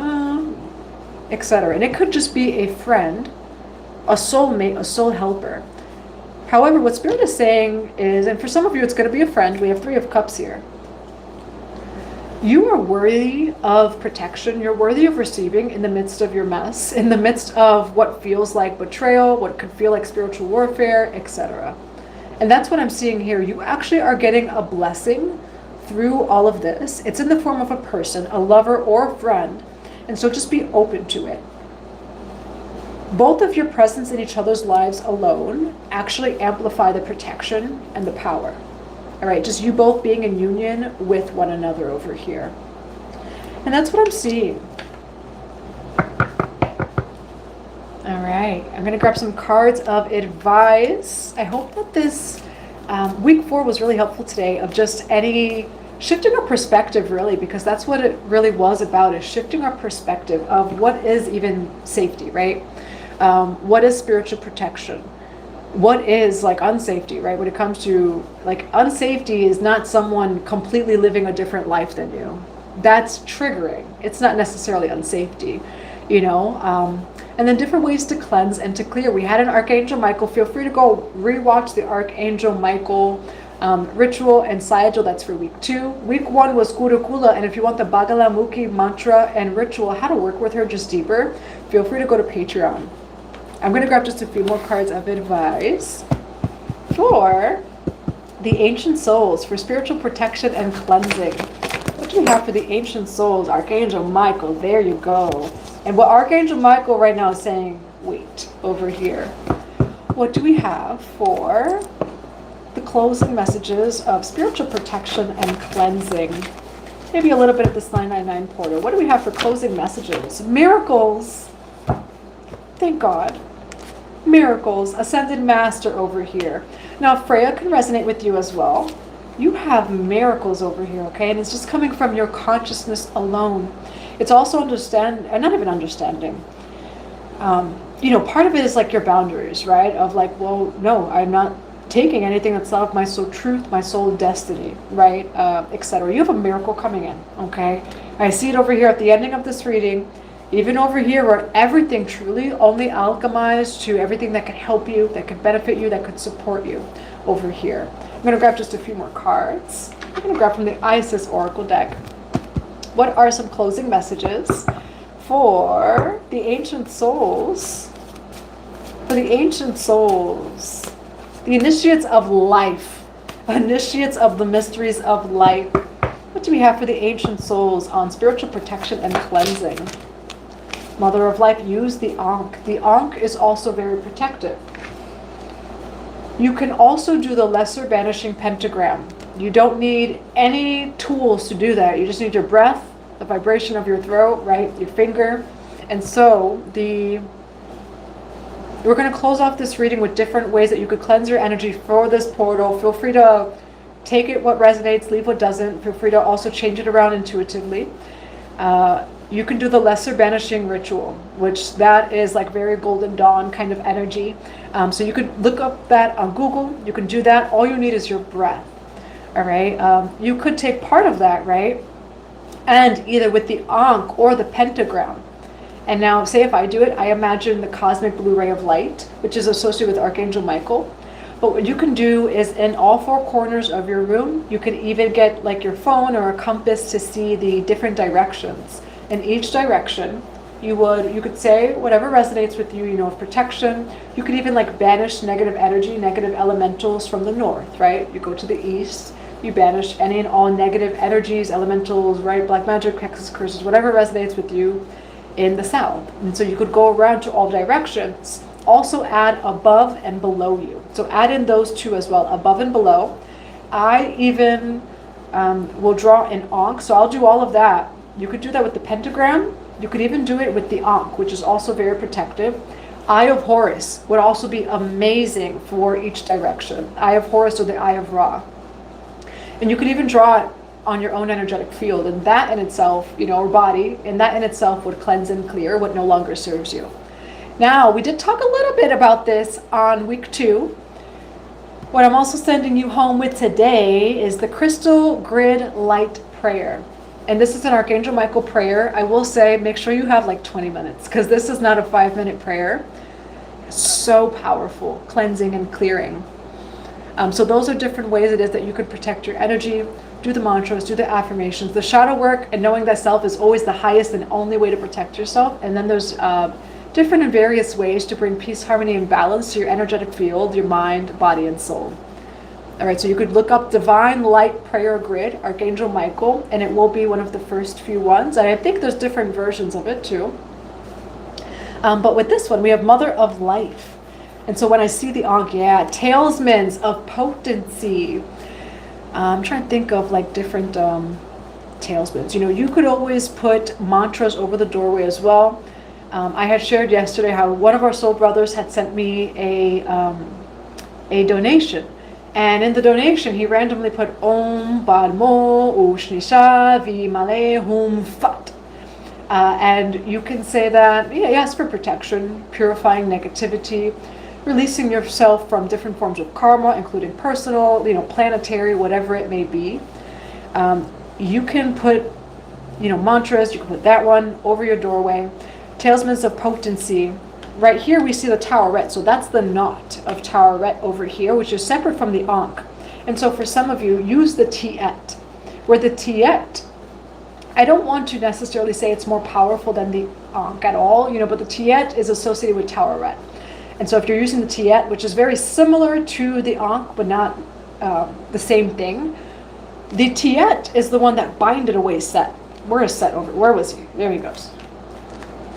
etc. And it could just be a friend, a soulmate, a soul helper. However, what Spirit is saying is, and for some of you it's going to be a friend, we have 3 of Cups here. You are worthy of protection. You're worthy of receiving in the midst of your mess, in the midst of what feels like betrayal, what could feel like spiritual warfare, etc. And that's what I'm seeing here. You actually are getting a blessing through all of this. It's in the form of a person, a lover or a friend. And so just be open to it. Both of your presence in each other's lives alone actually amplify the protection and the power. All right, just you both being in union with one another over here. And that's what I'm seeing. All right, I'm going to grab some cards of advice. I hope that this week 4 was really helpful today, of just any shifting our perspective, really, because that's what it really was about, is shifting our perspective of what is even safety, right? What is spiritual protection? What is like unsafety, right? When it comes to like unsafety is not someone completely living a different life than you. That's triggering. It's not necessarily unsafety, you know? And then different ways to cleanse and to clear. We had an Archangel Michael. Feel free to go rewatch the Archangel Michael ritual and Sayajil. That's for week 2. Week 1 was Kurukula. And if you want the Bagalamukhi mantra and ritual, how to work with her just deeper, feel free to go to Patreon. I'm going to grab just a few more cards of advice for the ancient souls, for spiritual protection and cleansing. What do we have for the ancient souls? Archangel Michael, there you go. And what Archangel Michael right now is saying, wait, over here. What do we have for the closing messages of spiritual protection and cleansing? Maybe a little bit of this 999 portal. What do we have for closing messages? Miracles. Thank God. Miracles. Ascended Master over here. Now, Freya can resonate with you as well. You have miracles over here, okay? And it's just coming from your consciousness alone. It's also not even understanding. You know, part of it is like your boundaries, right? Of like, well, no, I'm not taking anything that's out of my soul truth, my soul destiny, right? Etc. You have a miracle coming in, okay? I see it over here at the ending of this reading. Even over here where everything truly only alchemized to everything that could help you, that could benefit you, that could support you over here. I'm going to grab just a few more cards. I'm going to grab from the Isis Oracle deck. What are some closing messages for the ancient souls? For the ancient souls, the initiates of life, initiates of the mysteries of life. What do we have for the ancient souls on spiritual protection and cleansing? Mother of Life, use the Ankh. The Ankh is also very protective. You can also do the lesser banishing pentagram. You don't need any tools to do that. You just need your breath, the vibration of your throat, right? Your finger. And so we're going to close off this reading with different ways that you could cleanse your energy for this portal. Feel free to take it what resonates, leave what doesn't. Feel free to also change it around intuitively. You can do the lesser banishing ritual, which that is like very golden dawn kind of energy. So you could look up that on Google. You can do that. All you need is your breath. All right. You could take part of that, right? And either with the Ankh or the pentagram. And now say if I do it, I imagine the cosmic blue ray of light, which is associated with Archangel Michael. But what you can do is in all 4 corners of your room, you can even get like your phone or a compass to see the different directions. In each direction, you could say whatever resonates with you, you know, of protection. You could even like banish negative energy, negative elementals from the north, right? You go to the east, you banish any and all negative energies, elementals, right? Black magic, hexes, curses, whatever resonates with you in the south. And so you could go around to all directions. Also add above and below you. So add in those 2 as well, above and below. I even will draw an Ankh, so I'll do all of that. You could do that with the pentagram. You could even do it with the Ankh, which is also very protective. Eye of Horus would also be amazing for each direction. Eye of Horus or the Eye of Ra. And you could even draw it on your own energetic field. And that in itself, you know, or body, and that in itself would cleanse and clear what no longer serves you. Now, we did talk a little bit about this on week 2. What I'm also sending you home with today is the Crystal Grid Light Prayer. And this is an Archangel Michael prayer. I will say, make sure you have like 20 minutes, because this is not a 5-minute prayer. So powerful, cleansing and clearing. So those are different ways it is that you could protect your energy, do the mantras, do the affirmations. The shadow work and knowing thyself is always the highest and only way to protect yourself. And then there's different and various ways to bring peace, harmony, and balance to your energetic field, your mind, body, and soul. All right, so you could look up Divine Light Prayer Grid, Archangel Michael, and it will be one of the first few ones. And I think there's different versions of it too. But with this one, we have Mother of Life. And so when I see the Ankh, yeah, Talismans of Potency. I'm trying to think of like different talismans. You know, you could always put mantras over the doorway as well. I had shared yesterday how one of our soul brothers had sent me a donation. And in the donation, he randomly put Om Badmo Ushnisha Vimale Hum Fat. And you can say that, yeah, yes, for protection, purifying negativity, releasing yourself from different forms of karma, including personal, you know, planetary, whatever it may be. You can put, you know, mantras, you can put that one over your doorway. Talismans of Potency. Right here we see the Toweret, so that's the knot of Toweret over here, which is separate from the Ankh. And so for some of you, use the Tiet, where the Tiet, I don't want to necessarily say it's more powerful than the Ankh at all, you know, but the Tiet is associated with Toweret. And so if you're using the Tiet, which is very similar to the Ankh, but not the same thing, the Tiet is the one that binded away Set. Where is Set over? Where was he? There he goes.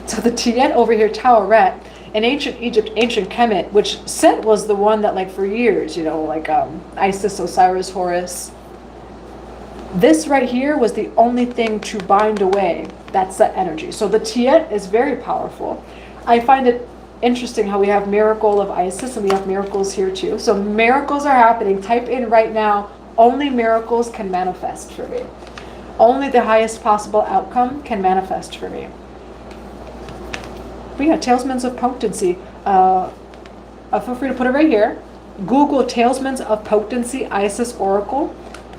So the Tiet over here, Toweret, in ancient Egypt, ancient Kemet, which Set was the one that, like, for years, you know, like Isis, Osiris, Horus. This right here was the only thing to bind away that Set energy. So the Tiet is very powerful. I find it interesting how we have Miracle of Isis and we have miracles here too. So miracles are happening. Type in right now, only miracles can manifest for me. Only the highest possible outcome can manifest for me. But yeah, Talismans of Potency. Feel free to put it right here. Google Talismans of Potency Isis Oracle.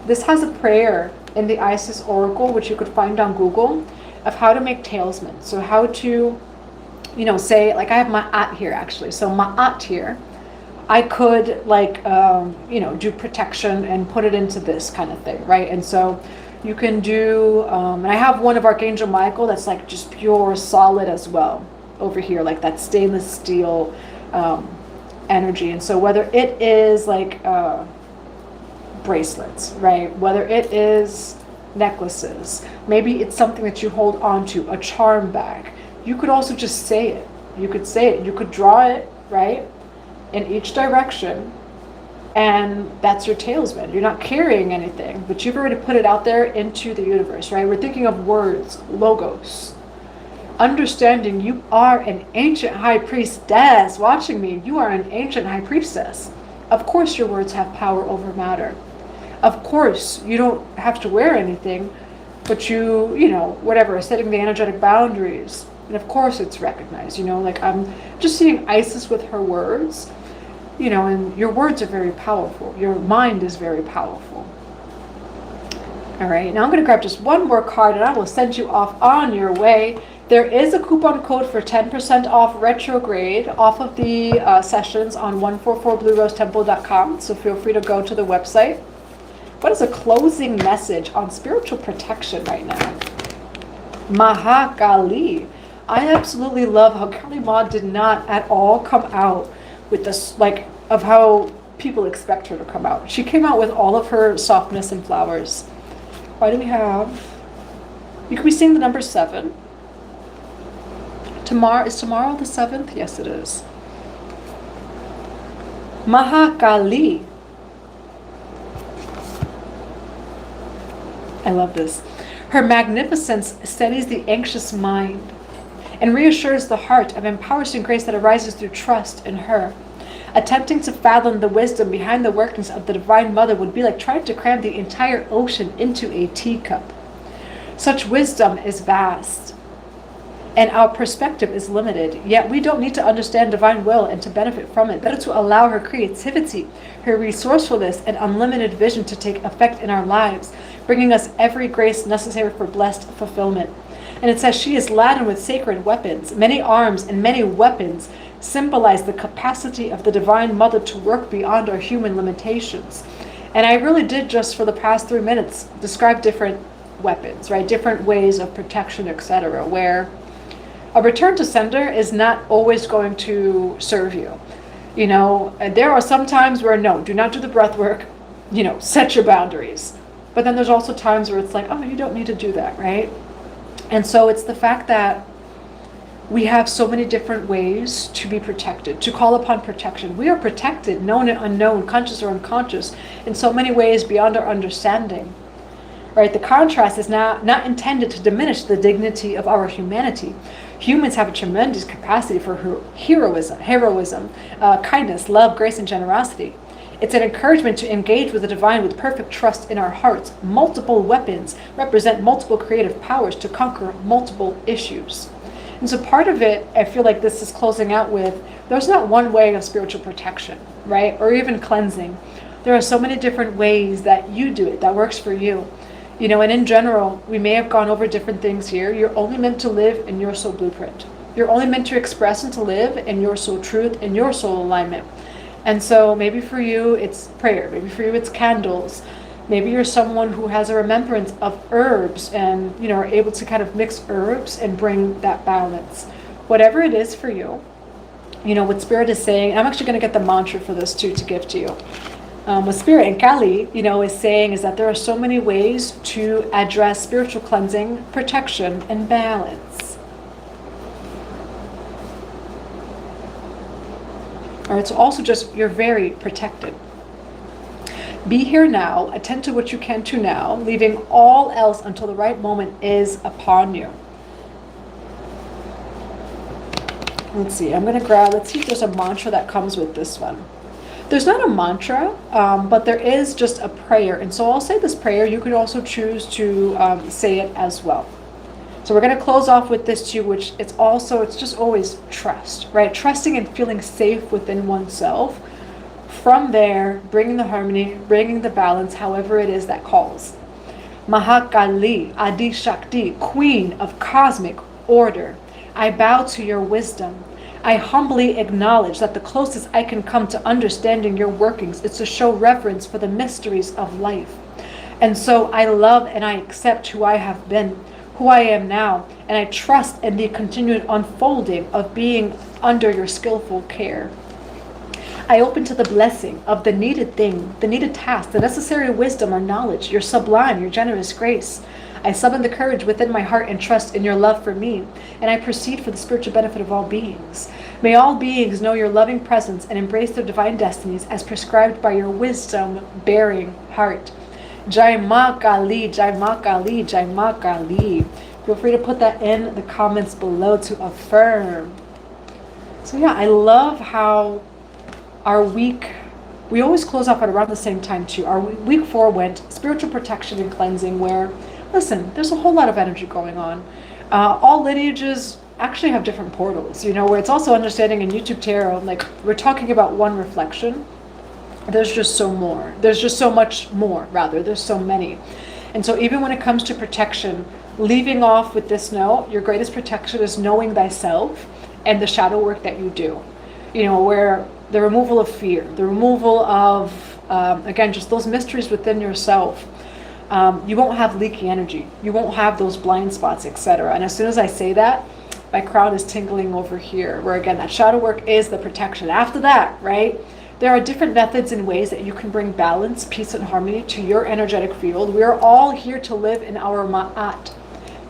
This has a prayer in the Isis Oracle, which you could find on Google, of how to make talismans. So how to, you know, say, like I have Ma'at here actually. So Ma'at here, I could like, you know, do protection and put it into this kind of thing, right? And so you can do, and I have one of Archangel Michael that's like just pure solid as well over here, like that stainless steel energy. And so whether it is like bracelets, right? Whether it is necklaces, maybe it's something that you hold on to, a charm bag. You could also just say it. You could say it. You could draw it, right, in each direction, and that's your talisman. You're not carrying anything, but you've already put it out there into the universe, right? We're thinking of words, logos. Understanding you are an ancient high priestess. Watching me, you are an ancient high priestess. Of course your words have power over matter. Of course you don't have to wear anything, but you know, whatever, setting the energetic boundaries. And of course it's recognized, you know, like I'm just seeing Isis with her words, you know, and your words are very powerful. Your mind is very powerful. All right, now I'm going to grab just one more card and I will send you off on your way. There is a coupon code for 10% off retrograde off of the sessions on 144bluerosetemple.com. So feel free to go to the website. What is a closing message on spiritual protection right now? Mahakali. I absolutely love how Kali Ma did not at all come out with this, like, of how people expect her to come out. She came out with all of her softness and flowers. Why do we have, you could be seeing the number 7. Is tomorrow the 7th? Yes, it is. Mahakali. I love this. Her magnificence steadies the anxious mind and reassures the heart of empowering grace that arises through trust in her. Attempting to fathom the wisdom behind the workings of the Divine Mother would be like trying to cram the entire ocean into a teacup. Such wisdom is vast. and our perspective is limited. Yet we don't need to understand divine will and to benefit from it. Better to allow her creativity, her resourcefulness, and unlimited vision to take effect in our lives, bringing us every grace necessary for blessed fulfillment. And it says she is laden with sacred weapons. Many arms and many weapons symbolize the capacity of the Divine Mother to work beyond our human limitations. And I really did, just for the past 3 minutes, describe different weapons, right? Different ways of protection, etc., where a return to sender is not always going to serve you. You know, there are some times where, no, do not do the breath work, you know, set your boundaries. But then there's also times where it's like, oh, you don't need to do that, right? And so it's the fact that we have so many different ways to be protected, to call upon protection. We are protected, known and unknown, conscious or unconscious, in so many ways beyond our understanding. Right? The contrast is not intended to diminish the dignity of our humanity. Humans have a tremendous capacity for heroism, kindness, love, grace, and generosity. It's an encouragement to engage with the divine with perfect trust in our hearts. Multiple weapons represent multiple creative powers to conquer multiple issues. And so part of it, I feel like this is closing out with, there's not one way of spiritual protection, right? Or even cleansing. There are so many different ways that you do it, that works for you. You know, and in general, we may have gone over different things here. You're only meant to live in your soul blueprint. You're only meant to express and to live in your soul truth, in your soul alignment. And so maybe for you, it's prayer. Maybe for you, it's candles. Maybe you're someone who has a remembrance of herbs and, you know, are able to kind of mix herbs and bring that balance. Whatever it is for you, you know, what Spirit is saying, I'm actually going to get the mantra for this too to give to you. What Spirit and Kali, you know, is saying is that there are so many ways to address spiritual cleansing, protection, and balance. Or it's also just, you're very protected. Be here now, attend to what you can to now, leaving all else until the right moment is upon you. Let's see, I'm going to grab, let's see if there's a mantra that comes with this one. There's not a mantra, but there is just a prayer. And so I'll say this prayer. You could also choose to say it as well. So we're going to close off with this too, which it's just always trust, right? Trusting and feeling safe within oneself. From there, bringing the harmony, bringing the balance, however it is that calls. Mahakali, Adi Shakti, Queen of Cosmic Order, I bow to your wisdom. I humbly acknowledge that the closest I can come to understanding your workings is to show reverence for the mysteries of life. And so I love and I accept who I have been, who I am now, and I trust in the continued unfolding of being under your skillful care. I open to the blessing of the needed thing, the needed task, the necessary wisdom or knowledge, your sublime, your generous grace. I summon the courage within my heart and trust in your love for me, and I proceed for the spiritual benefit of all beings. May all beings know your loving presence and embrace their divine destinies as prescribed by your wisdom-bearing heart. Jai Ma Kali, Jai Ma Kali, Jai Ma Kali. Feel free to put that in the comments below to affirm. So yeah, I love how our week, we always close off at around the same time too. Our week 4 went spiritual protection and cleansing, where, listen, there's a whole lot of energy going on. All lineages actually have different portals, you know, where it's also understanding in YouTube Tarot, like we're talking about one reflection. There's just so more. There's just so much more, rather. There's so many. And so even when it comes to protection, leaving off with this note, your greatest protection is knowing thyself and the shadow work that you do. You know, where the removal of fear, the removal of, again, just those mysteries within yourself. You won't have leaky energy. You won't have those blind spots, etc. And as soon as I say that, my crown is tingling over here, where again, that shadow work is the protection. After that, right, there are different methods and ways that you can bring balance, peace, and harmony to your energetic field. We are all here to live in our ma'at.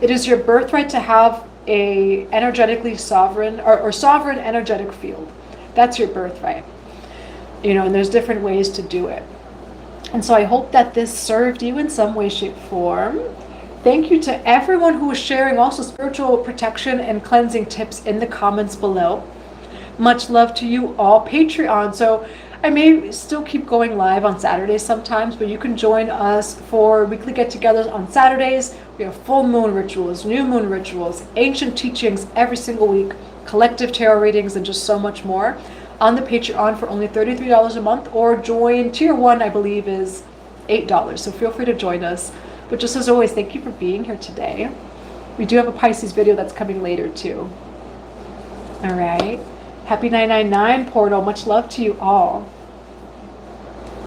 It is your birthright to have a energetically sovereign or sovereign energetic field. That's your birthright. You know, and there's different ways to do it. And so I hope that this served you in some way, shape, form. Thank you to everyone who is sharing also spiritual protection and cleansing tips in the comments below. Much love to you all. Patreon. So I may still keep going live on Saturdays sometimes, but you can join us for weekly get-togethers on Saturdays. We have full moon rituals, new moon rituals, ancient teachings every single week, collective tarot readings, and just so much more on the Patreon for only $33 a month, or join tier 1, I believe, is $8. So feel free to join us. But just as always, thank you for being here today. We do have a Pisces video that's coming later too. All right. Happy 999 portal. Much love to you all.